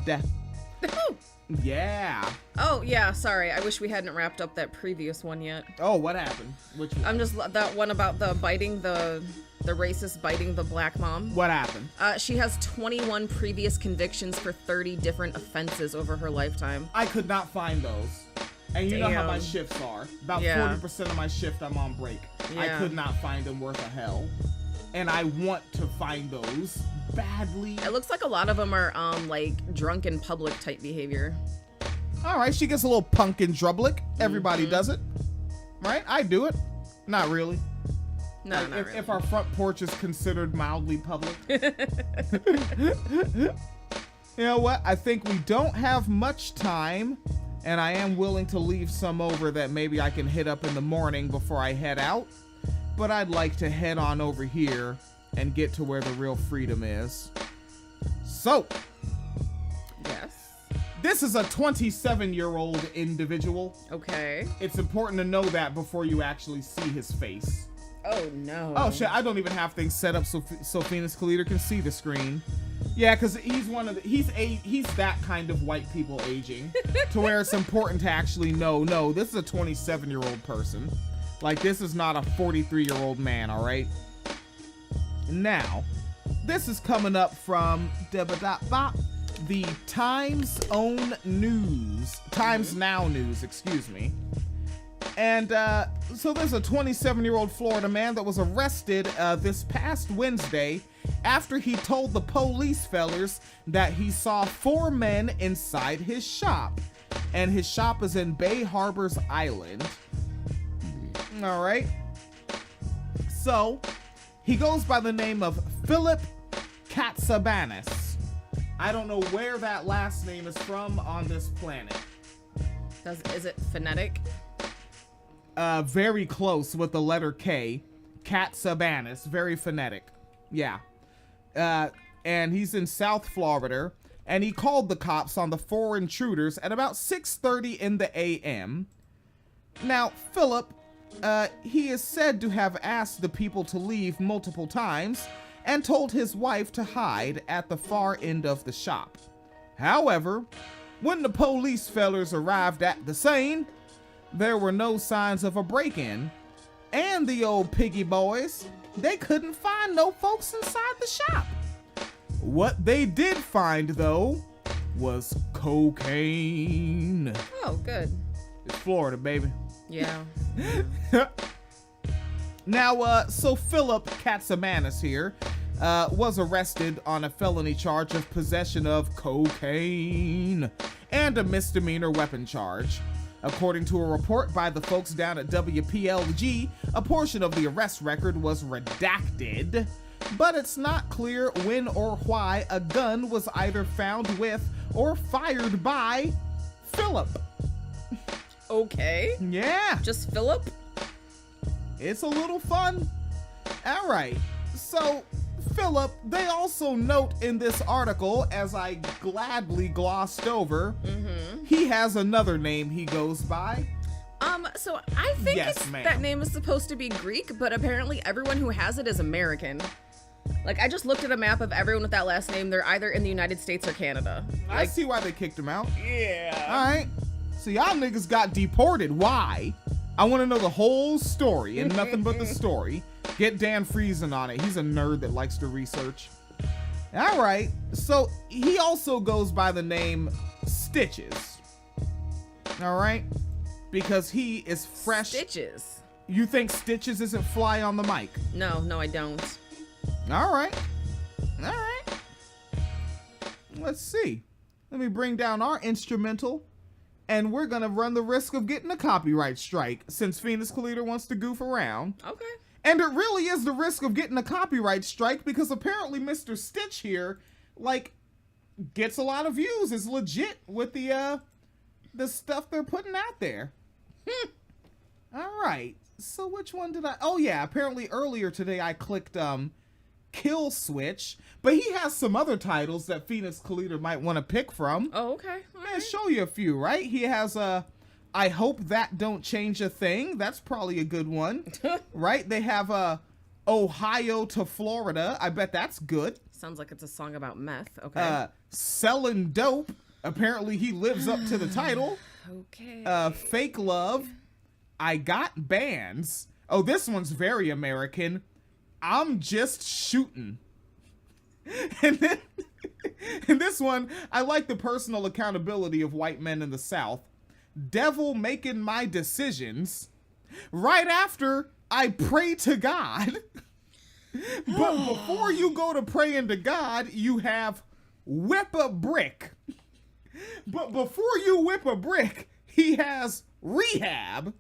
Yeah. Oh, yeah, sorry. I wish we hadn't wrapped up that previous one yet. Oh, what happened? Which one? I'm just, that one about the biting, the racist biting the black mom. What happened? She has 21 previous convictions for 30 different offenses over her lifetime. I could not find those. And you know how my Damn. shifts are. About Yeah. 40% of my shift, I'm on break. I Yeah. could not find them worth a hell. And I want to find those badly. It looks like a lot of them are, like, drunk in public type behavior. All right, she gets a little punk and drublic. Everybody does it. Right? I do it. Not really. No, Like, not really. if our front porch is considered mildly public. You know what? I think we don't have much time, and I am willing to leave some over that maybe I can hit up in the morning before I head out. But I'd like to head on over here and get to where the real freedom is. So, Yes. this is a 27-year-old individual. Okay. It's important to know that before you actually see his face. Oh, no. Oh shit, I don't even have things set up so Phoenix Khalida can see the screen. Yeah, because he's one of the, he's that kind of white people aging to where it's important to actually know, no, this is a 27-year-old person. Like, this is not a 43-year-old man, all right? Now, this is coming up from the Times Now News, excuse me. And so there's a 27-year-old Florida man that was arrested this past Wednesday after he told the police fellers that he saw 4 men inside his shop. And his shop is in Bay Harbors Island. All right. So he goes by the name of Philip Katsabanis. I don't know where that last name is from on this planet. Is it phonetic? Very close with the letter K. Katsabanis. Very phonetic. Yeah. And he's in South Florida. And he called the cops on the 4 intruders at about 6:30 in the a.m. Now, Philip, he is said to have asked the people to leave multiple times and told his wife to hide at the far end of the shop. However, when the police fellers arrived at the scene, there were no signs of a break-in, and the old piggy boys they couldn't find no folks inside the shop. What they did find, though, was cocaine. Oh, good. It's Florida, baby. Yeah. Now, so Philip Katsamanis here was arrested on a felony charge of possession of cocaine and a misdemeanor weapon charge. According to a report by the folks down at WPLG, a portion of the arrest record was redacted, but it's not clear when or why a gun was either found with or fired by Philip. Okay. Yeah. Just Philip? It's a little fun. All right. So, Philip, they also note in this article, as I gladly glossed over, he has another name he goes by. So I think Yes, ma'am. that name is supposed to be Greek, but apparently everyone who has it is American. Like, I just looked at a map of everyone with that last name. They're either in the United States or Canada. I see why they kicked him out. Yeah. All right. So y'all niggas got deported. Why? I want to know the whole story and nothing but the story. Get Dan Friesen on it. He's a nerd that likes to research. All right. So he also goes by the name Stitches. All right. Because he is fresh. Stitches. You think Stitches isn't fly on the mic? No, I don't. All right. All right. Let's see. Let me bring down our instrumental. And we're going to run the risk of getting a copyright strike since Phoenix Calida wants to goof around. Okay. And it really is the risk of getting a copyright strike because apparently Mr. Stitch here, like, gets a lot of views. Is legit with the stuff they're putting out there. All right. So which one did I... Oh, yeah. Apparently earlier today I clicked Kill Switch. But he has some other titles that Phoenix Calida might want to pick from. Oh, okay. All I'll right. show you a few, right? He has I Hope That Don't Change a Thing. That's probably a good one. Right? They have Ohio to Florida. I bet that's good. Sounds like it's a song about meth. Okay. Selling Dope. Apparently he lives up to the title. Okay. Fake Love. I Got Bands. Oh, this one's very American. I'm Just Shooting. And then in this one, I like the personal accountability of white men in the South. Devil Making My Decisions. Right after I pray to God. But before you go to praying to God, you have whip a brick. But before you whip a brick, he has rehab.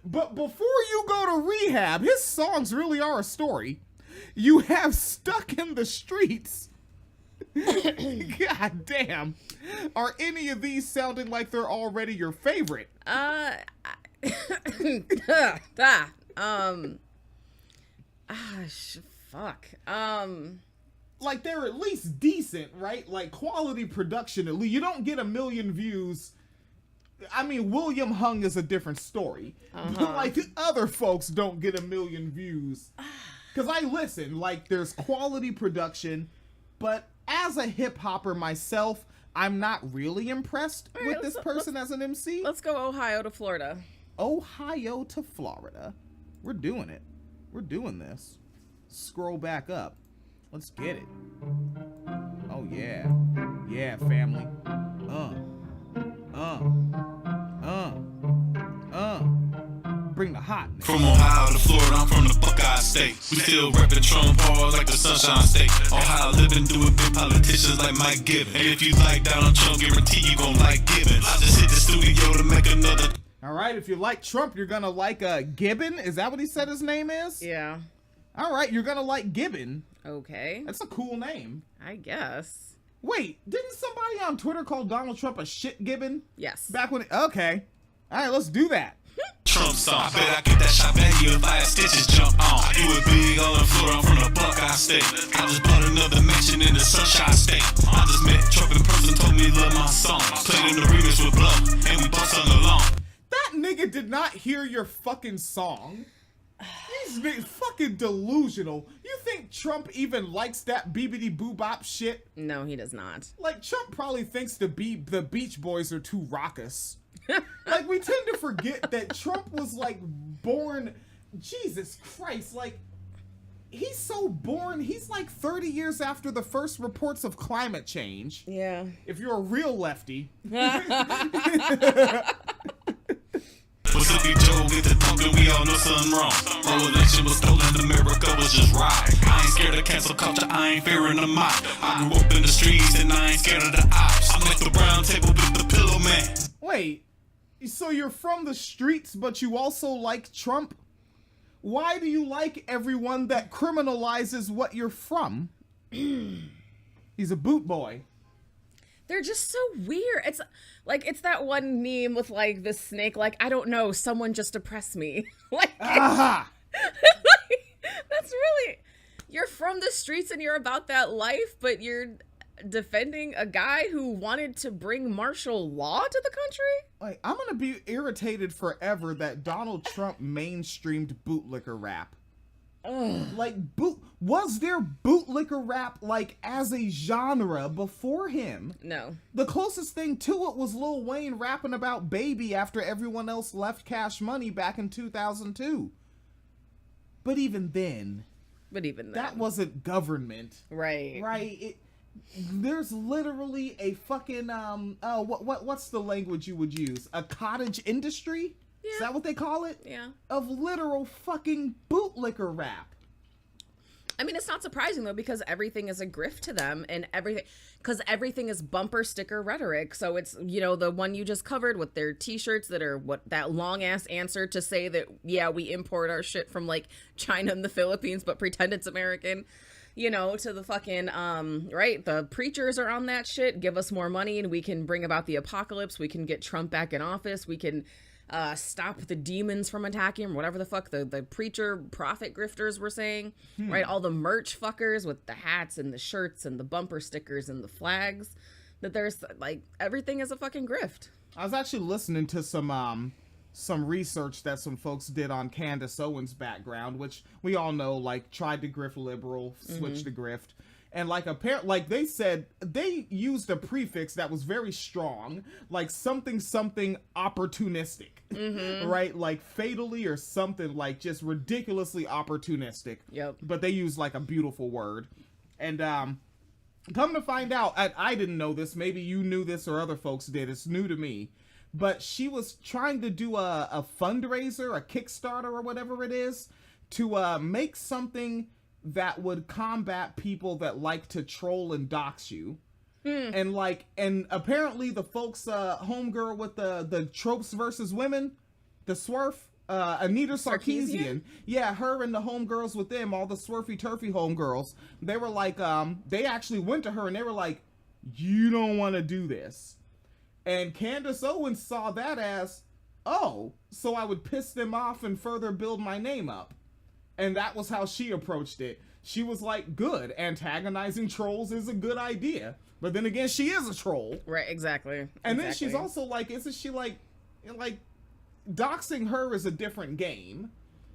But before you go to rehab, his songs really are a story. You have Stuck in the Streets. God damn. Are any of these sounding like they're already your favorite? Fuck. Like they're at least decent, right? Like quality production at least. You don't get 1 million views. I mean, William Hung is a different story. But like other folks don't get 1 million views. Because I listen, like there's quality production, but as a hip hopper myself, I'm not really impressed with this person as an MC. Let's go Ohio to Florida. Ohio to Florida. We're doing it. We're doing this. Scroll back up. Let's get it. Oh yeah. Yeah, family. Bring the hotness. From Ohio to Florida, I'm from the Buckeye State. We still reppin' Trump bars like the Sunshine State. Ohio living, doing big politicians like Mike Gibbon. And if you like Donald Trump, guarantee you gon' like Gibbon. I just hit the studio to make another. All right, if you like Trump, you're gonna like Gibbon. Is that what he said his name is? Yeah. All right, you're gonna like Gibbon. Okay. That's a cool name. I guess. Wait, didn't somebody on Twitter call Donald Trump a shit Gibbon? Yes. Back when. Okay. All right, let's do that. Trump song. I bet I get that shot value if I had stitches jump on. I do it big all in Florida, I'm from the Buckeye State. I just bought another mansion in the Sunshine State. I just met Trump in person, told me he loved my song. Played in the remix with Blow, and we both sung along. That nigga did not hear your fucking song. He's fucking delusional. You think Trump even likes that beebity boobop shit? No, he does not. Like, Trump probably thinks the Beach Boys are too raucous. Like, we tend to forget that Trump was, like, born... Jesus Christ, like... he's so boring. He's like 30 years after the first reports of climate change. Yeah. If you're a real lefty. Mississippi Joe get the pumpkin, we all know something wrong. No election was stolen, America was just right. I ain't scared of cancel culture, I ain't fearing the mob. I grew up in the streets and I ain't scared of the ops. I'm like the round table with the pillow man. Wait, so you're from the streets, but you also like Trump? Why do you like everyone that criminalizes what you're from? He's a boot boy. They're just so weird. It's like, it's that one meme with like this snake, like, I don't know, someone just oppressed me. Like, Aha! that's really, you're from the streets and you're about that life, but you're defending a guy who wanted to bring martial law to the country? Like, I'm gonna be irritated forever that Donald Trump mainstreamed bootlicker rap. Ugh. Like, was there bootlicker rap, like, as a genre before him? No. The closest thing to it was Lil Wayne rapping about Baby after everyone else left Cash Money back in 2002. But even then, that wasn't government. Right. Right? There's literally a fucking, what's the language you would use? A cottage industry? Yeah. Is that what they call it? Yeah. Of literal fucking bootlicker rap. I mean, it's not surprising though, because everything is a grift to them, and everything is bumper sticker rhetoric. So it's, you know, the one you just covered with their t-shirts that are that long ass answer to say that, yeah, we import our shit from like China and the Philippines, but pretend it's American, you know, to the fucking, right. The preachers are on that shit. Give us more money and we can bring about the apocalypse. We can get Trump back in office. We can stop the demons from attacking him, whatever the fuck the preacher prophet grifters were saying, right? All the merch fuckers with the hats and the shirts and the bumper stickers and the flags, that there's like, everything is a fucking grift. I was actually listening to some research that some folks did on Candace Owens' background, which we all know, like, tried to grift liberal, switched to grift. And like they said, they used a prefix that was very strong, like something opportunistic, right? Like fatally or something, like just ridiculously opportunistic. Yep. But they used like a beautiful word. And come to find out, I didn't know this. Maybe you knew this or other folks did. It's new to me. But she was trying to do a fundraiser, a Kickstarter or whatever it is, to make something that would combat people that like to troll and dox you. And apparently the folks, homegirl with the tropes versus women, the swerf, Anita Sarkeesian. Yeah, her and the homegirls with them, all the swerfy turfy homegirls, they were like, they actually went to her and they were like, you don't want to do this. And Candace Owens saw that as, oh, so I would piss them off and further build my name up. And that was how she approached it. She was like, good, antagonizing trolls is a good idea. But then again, she is a troll. Right, exactly. And then she's also like, isn't she like doxing her is a different game,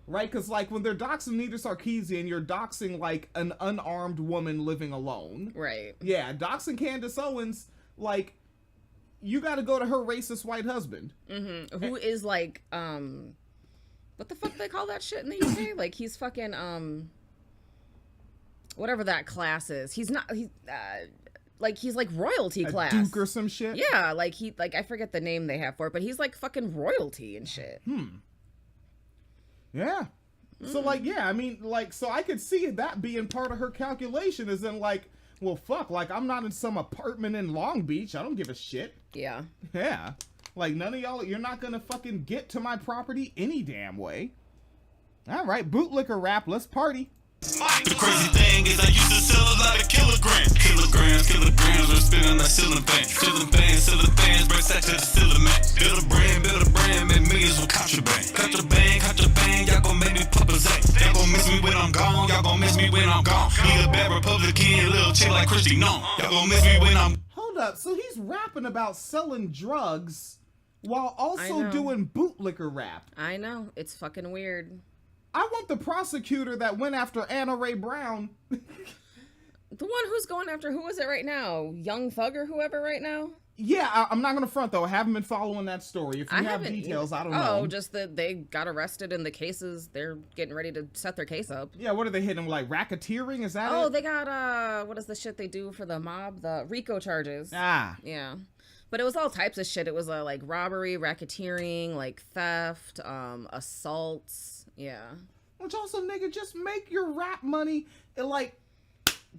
right? Because like when they're doxing Nita Sarkeesian, you're doxing like an unarmed woman living alone. Right. Yeah, doxing Candace Owens, like, you got to go to her racist white husband. Mm-hmm. Who is like, what the fuck they call that shit in the UK? Like, he's fucking, whatever that class is. He's not, he's like royalty class. Duke or some shit? Yeah, like I forget the name they have for it, but he's like fucking royalty and shit. Yeah. So like, yeah, I mean, like, so I could see that being part of her calculation is in like, well, fuck, like, I'm not in some apartment in Long Beach. I don't give a shit. Yeah. Yeah. Like, none of y'all, you're not gonna fucking get to my property any damn way. All right, bootlicker rap, let's party. The crazy thing is I used to sell a lot of kilograms, we're spinning like ceiling fans, break that to the ceiling man. Build a brand, make millions with contraband, y'all gon' make me pop a zay. Y'all gon' miss me when I'm gone, Need a bad Republican, little chick like Christy, no. Y'all gon' miss me when I'm... Hold up, so he's rapping about selling drugs while also doing bootlicker rap. I know, it's fucking weird. I want the prosecutor that went after Anna Ray Brown. The one who's going after, who is it right now? Young Thug or whoever right now? Yeah, I'm not gonna front though. I haven't been following that story. If you have haven't details, either. I don't know. Oh, just that they got arrested in the cases. They're getting ready to set their case up. Yeah, what are they hitting? Like racketeering? Is that it? Oh, they got what is the shit they do for the mob? The RICO charges. Ah. Yeah. But it was all types of shit. It was like robbery, racketeering, like theft, assaults. Yeah. Which also, nigga, just make your rap money. And like,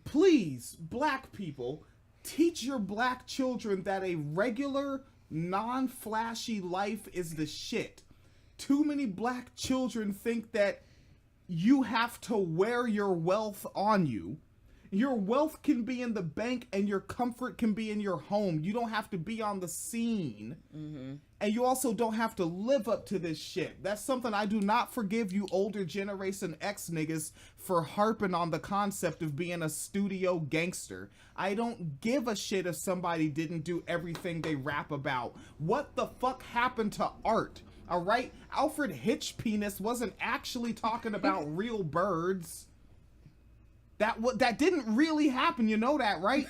please, black people, teach your black children that a regular, non-flashy life is the shit. Too many black children think that you have to wear your wealth on you. Your wealth can be in the bank and your comfort can be in your home. You don't have to be on the scene. Mm-hmm. And you also don't have to live up to this shit. That's something I do not forgive you older Generation X niggas for harping on the concept of being a studio gangster. I don't give a shit if somebody didn't do everything they rap about. What the fuck happened to art? All right? Alfred Hitchpenis wasn't actually talking about real birds. That didn't really happen, you know that, right?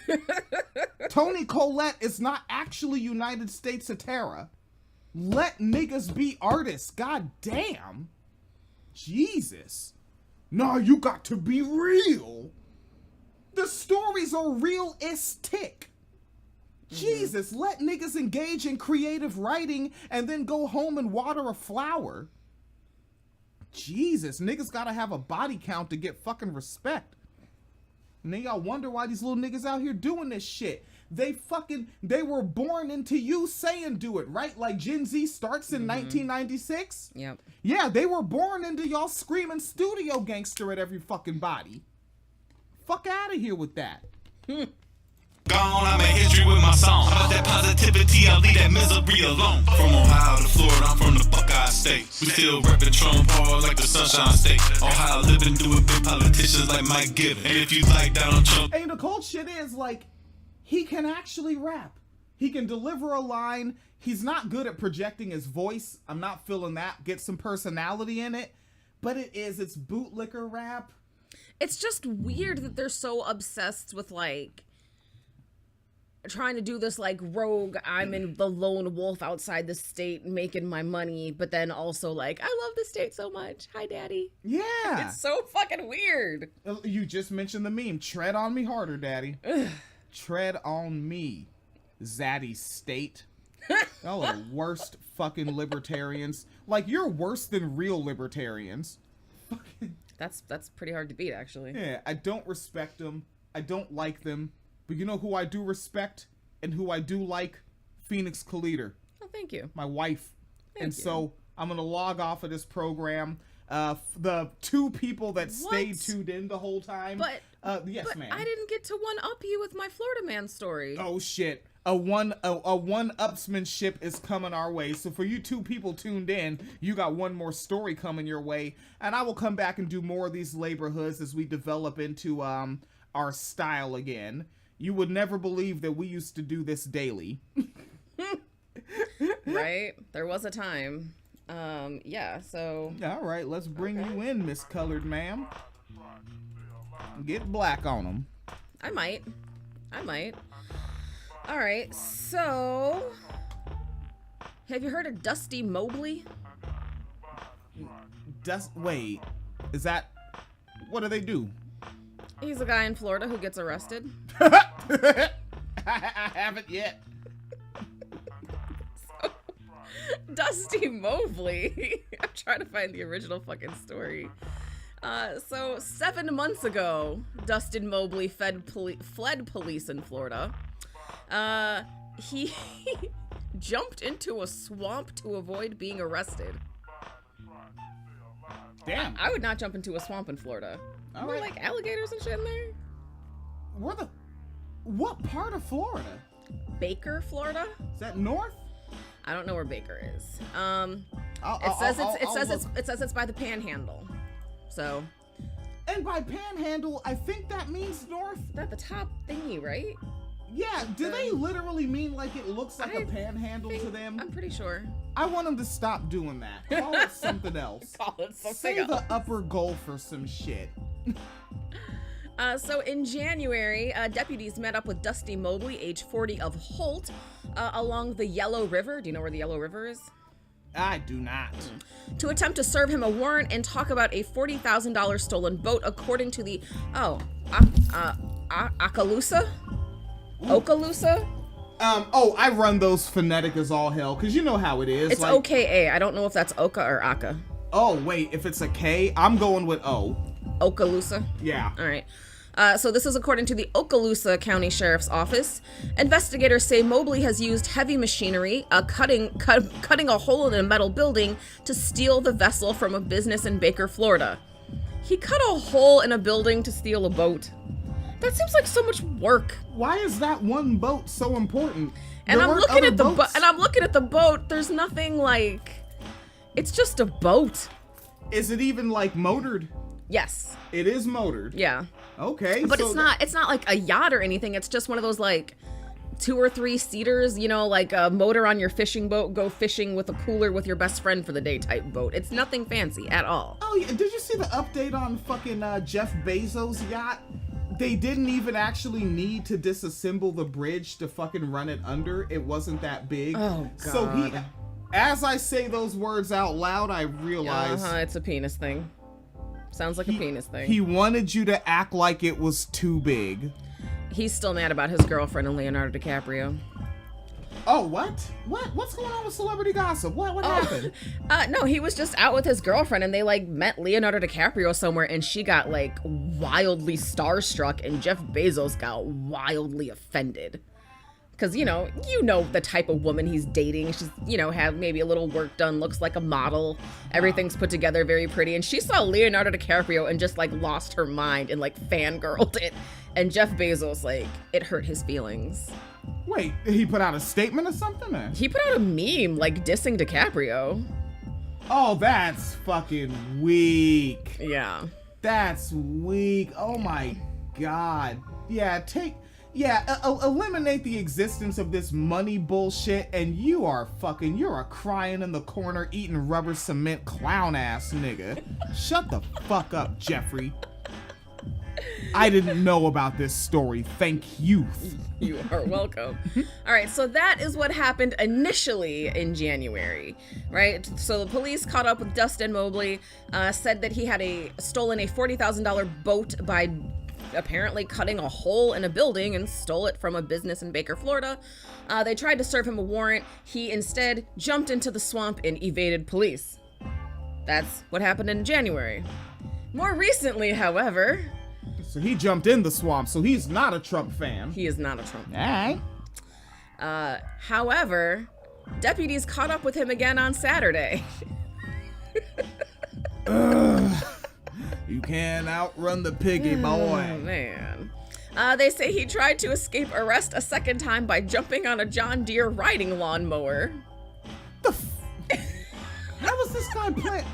Toni Collette is not actually United States of Terra. Let niggas be artists, god damn. Jesus. Nah, you got to be real. The stories are realistic. Jesus, let niggas engage in creative writing and then go home and water a flower. Jesus, niggas gotta have a body count to get fucking respect. And then y'all wonder why these little niggas out here doing this shit. They were born into you saying do it, right? Like Gen Z starts in 1996. Yep. Yeah, they were born into y'all screaming studio gangster at every fucking body. Fuck out of here with that. Gone, I'm in history with my song. About that positivity, I'll leave that misery alone. From Ohio to Florida, I'm from the Buckeye State. We still reppin' Trump hard like the Sunshine State. Ohio living, doing big politicians like Mike Gibbon. And if you like Donald Trump. Hey, the cold shit is, like, he can actually rap. He can deliver a line. He's not good at projecting his voice. I'm not feeling that. Get some personality in it. But it's bootlicker rap. It's just weird that they're so obsessed with, like, trying to do this like rogue, I'm in the lone wolf outside the state making my money, but then also like, I love the state so much. Hi, daddy. Yeah. It's so fucking weird. You just mentioned the meme. Tread on me harder, daddy. Tread on me, Zaddy State. Y'all are the worst fucking libertarians. Like, you're worse than real libertarians. That's pretty hard to beat, actually. Yeah, I don't respect them. I don't like them. But you know who I do respect and who I do like? Phoenix Calida. Oh, thank you. My wife. Thank you. So I'm going to log off of this program. The two people that stayed tuned in the whole time. Yes, ma'am. I didn't get to one-up you with my Florida man story. Oh, shit. A one-upsmanship is coming our way. So for you two people tuned in, you got one more story coming your way. And I will come back and do more of these LaborHoods as we develop into our style again. You would never believe that we used to do this daily. Right? There was a time. Yeah, so... All right, let's bring you in, Miss Colored Ma'am. Get black on them. I might. All right, so... Have you heard of Dusty Mobley? Wait, is that... What do they do? He's a guy in Florida who gets arrested. I haven't yet. So, Dusty Mobley. I'm trying to find the original fucking story. So 7 months ago, Dustin Mobley fled police in Florida. He jumped into a swamp to avoid being arrested. Damn. I would not jump into a swamp in Florida. All Were right. like alligators and shit in there? What part of Florida? Baker, Florida? Is that north? I don't know where Baker is. It says it's by the Panhandle. So. And by Panhandle, I think that means north. At the top thingy, right? Yeah. Do they literally mean like it looks like a panhandle to them? I'm pretty sure. I want them to stop doing that. Call it something else. Call it something Say else. the upper Gulf or some shit. So in January, deputies met up with Dusty Mobley, age 40, of Holt, along the Yellow River. Do you know where the Yellow River is? I do not. To attempt to serve him a warrant and talk about a $40,000 stolen boat, according to the Okaloosa. I run those phonetic as all hell, because you know how it is. It's like, OKA. I don't know if that's Oka or Aka. Oh, wait, if it's a K, I'm going with O. Okaloosa? Yeah. All right. So this is according to the Okaloosa County Sheriff's Office. Investigators say Mobley has used heavy machinery, cutting a hole in a metal building to steal the vessel from a business in Baker, Florida. He cut a hole in a building to steal a boat. That seems like so much work. Why is that one boat so important? And There I'm weren't looking other at the boats? and I'm looking at the boat. There's nothing like. It's just a boat. Is it even like motored? Yes. It is motored. Yeah. Okay. But so it's not like a yacht or anything. It's just one of those like 2 or 3 seaters, you know, like a motor on your fishing boat, go fishing with a cooler with your best friend for the day type boat. It's nothing fancy at all. Oh, yeah. Did you see the update on fucking Jeff Bezos' yacht? They didn't even actually need to disassemble the bridge to fucking run it under. It wasn't that big. Oh, God. So as I say those words out loud, I realize It's a penis thing. Sounds like a penis thing. he wanted you to act like it was too big. He's still mad about his girlfriend and Leonardo DiCaprio. Oh, what? What's going on with celebrity gossip? What happened? No, he was just out with his girlfriend and they like met Leonardo DiCaprio somewhere and she got like wildly starstruck and Jeff Bezos got wildly offended. Cause you know the type of woman he's dating. She's, had maybe a little work done, looks like a model. Everything's put together very pretty. And she saw Leonardo DiCaprio and just like lost her mind and like fangirled it. And Jeff Bezos, like, it hurt his feelings. Wait, he put out a statement or something? He put out a meme like dissing DiCaprio. Oh, that's fucking weak. Yeah. That's weak. Oh my God. Yeah, eliminate the existence of this money bullshit and you're a crying in the corner eating rubber cement clown ass nigga. Shut the fuck up, Jeffrey. I didn't know about this story. Thank you. You are welcome. All right, so that is what happened initially in January, right? So the police caught up with Dustin Mobley, said that he had stolen a $40,000 boat by apparently cutting a hole in a building and stole it from a business in Baker, Florida. They tried to serve him a warrant. He instead jumped into the swamp and evaded police. That's what happened in January. More recently, however... So he jumped in the swamp, so he's not a Trump fan. He is not a Trump All fan. right. However, deputies caught up with him again on Saturday. You can't outrun the piggy, boy. Oh, man. They say he tried to escape arrest a second time by jumping on a John Deere riding lawnmower. How was this guy playing?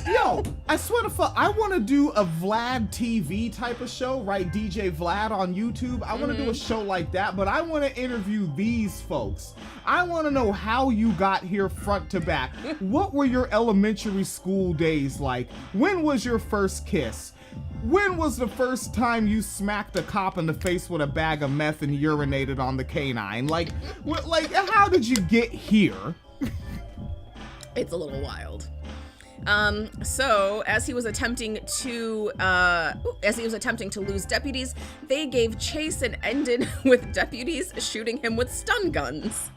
Yo, I swear to fuck, I want to do a Vlad TV type of show, right? DJ Vlad on YouTube. I want to do a show like that, but I want to interview these folks. I want to know how you got here front to back. What were your elementary school days like? When was your first kiss? When was the first time you smacked a cop in the face with a bag of meth and urinated on the canine? Like how did you get here? It's a little wild. So as he was attempting to lose deputies, they gave chase and ended with deputies shooting him with stun guns.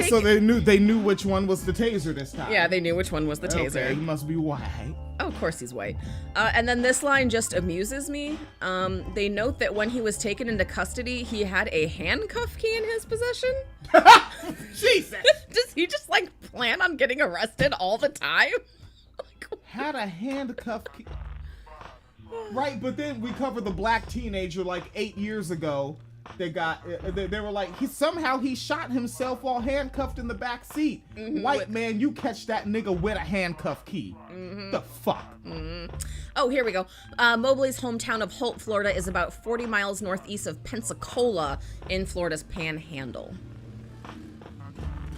So they knew which one was the taser this time. Yeah, they knew which one was the taser. Okay, he must be white. Oh, of course he's white. And then this line just amuses me. They note that when he was taken into custody, he had a handcuff key in his possession. Jesus! Does he just like plan on getting arrested all the time? Had a handcuff key. Right, but then we covered the black teenager like 8 years ago. They were like, he shot himself while handcuffed in the back seat. Mm-hmm. White man, you catch that nigga with a handcuff key. Mm-hmm. The fuck? Mm-hmm. Oh, here we go. Mobley's hometown of Holt, Florida is about 40 miles northeast of Pensacola in Florida's Panhandle.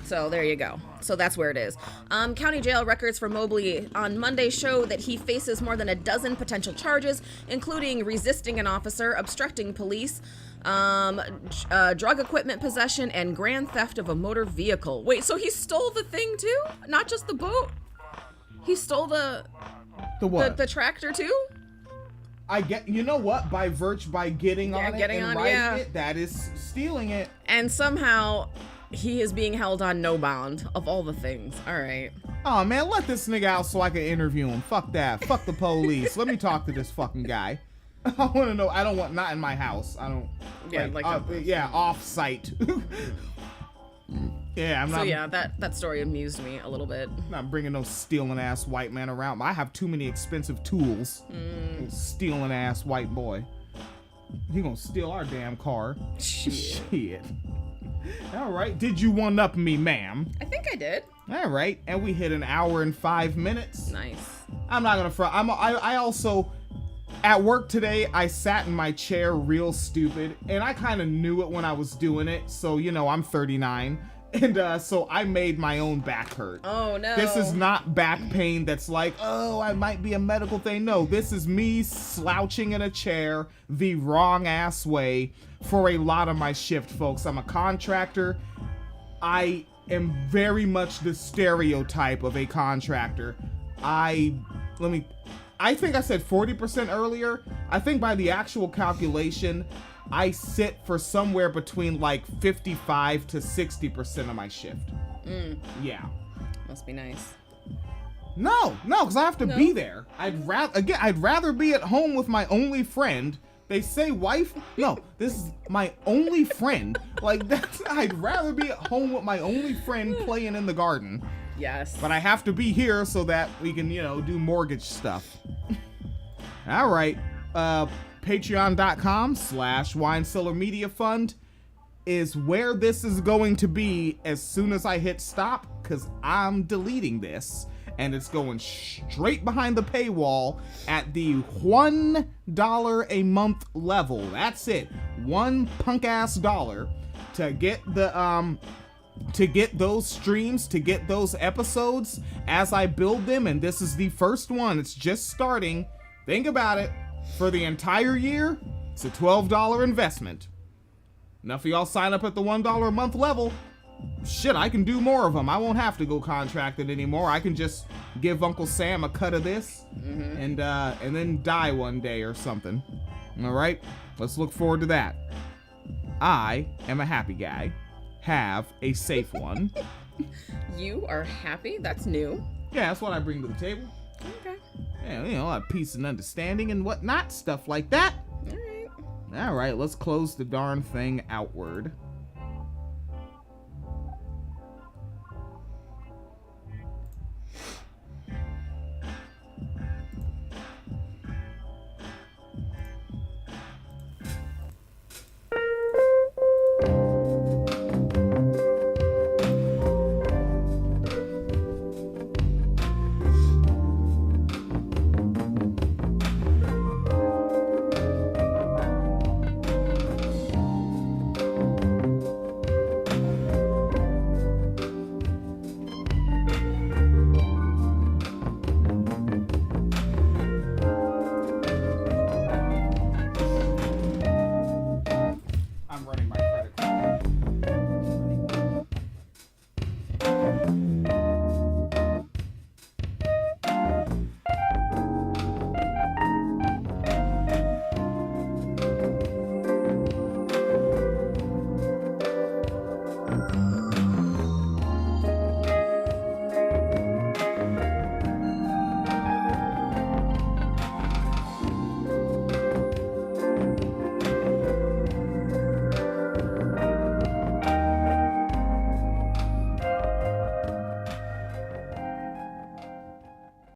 So there you go. So that's where it is. County jail records for Mobley on Monday show that he faces more than a dozen potential charges, including resisting an officer, obstructing police, drug equipment possession, and grand theft of a motor vehicle. Wait, so he stole the thing too? Not just the boat? He stole the what? The tractor too? I get, you know what? By getting on it and riding it, that is stealing it. And somehow he is being held on no bond of all the things. All right. Oh man, let this nigga out so I can interview him. Fuck that. Fuck the police. Let me talk to this fucking guy. I want to know. I don't want, not in my house. I don't. Yeah, off site. Yeah, I'm not. So yeah, that story amused me a little bit. I'm not bringing no stealing ass white man around. I have too many expensive tools. Stealing ass white boy. He gonna steal our damn car. Shit. All right. Did you one up me, ma'am? I think I did. All right, and we hit an hour and 5 minutes. Nice. I'm not gonna front. I also. At work today, I sat in my chair real stupid, and I kind of knew it when I was doing it, so, you know, I'm 39, and so I made my own back hurt. Oh, no. This is not back pain that's like, oh, I might be a medical thing. No, this is me slouching in a chair the wrong-ass way for a lot of my shift, folks. I'm a contractor. I am very much the stereotype of a contractor. I think I said 40% earlier. I think by the actual calculation, I sit for somewhere between like 55 to 60% of my shift. Yeah. Must be nice. No, because I have to be there. I'd rather be at home with my only friend. They say wife? No, this is my only friend. Like, I'd rather be at home with my only friend playing in the garden. Yes. But I have to be here so that we can, you know, do mortgage stuff. All right. Patreon.com/WineCellarMediaFund is where this is going to be as soon as I hit stop, because I'm deleting this. And it's going straight behind the paywall at the $1 a month level. That's it. $1 punk ass dollar to get the to get those streams, to get those episodes as I build them. And this is the first one. It's just starting. Think about it. For the entire year, it's a $12 investment. Enough of y'all sign up at the $1 a month level. Shit, I can do more of them. I won't have to go contracted anymore. I can just give Uncle Sam a cut of this and then die one day or something. All right, let's look forward to that. I am a happy guy. Have a safe one. You are happy? That's new. Yeah, that's what I bring to the table. Okay. Yeah, you know, a peace and understanding and whatnot, stuff like that. All right. All right, let's close the darn thing outward.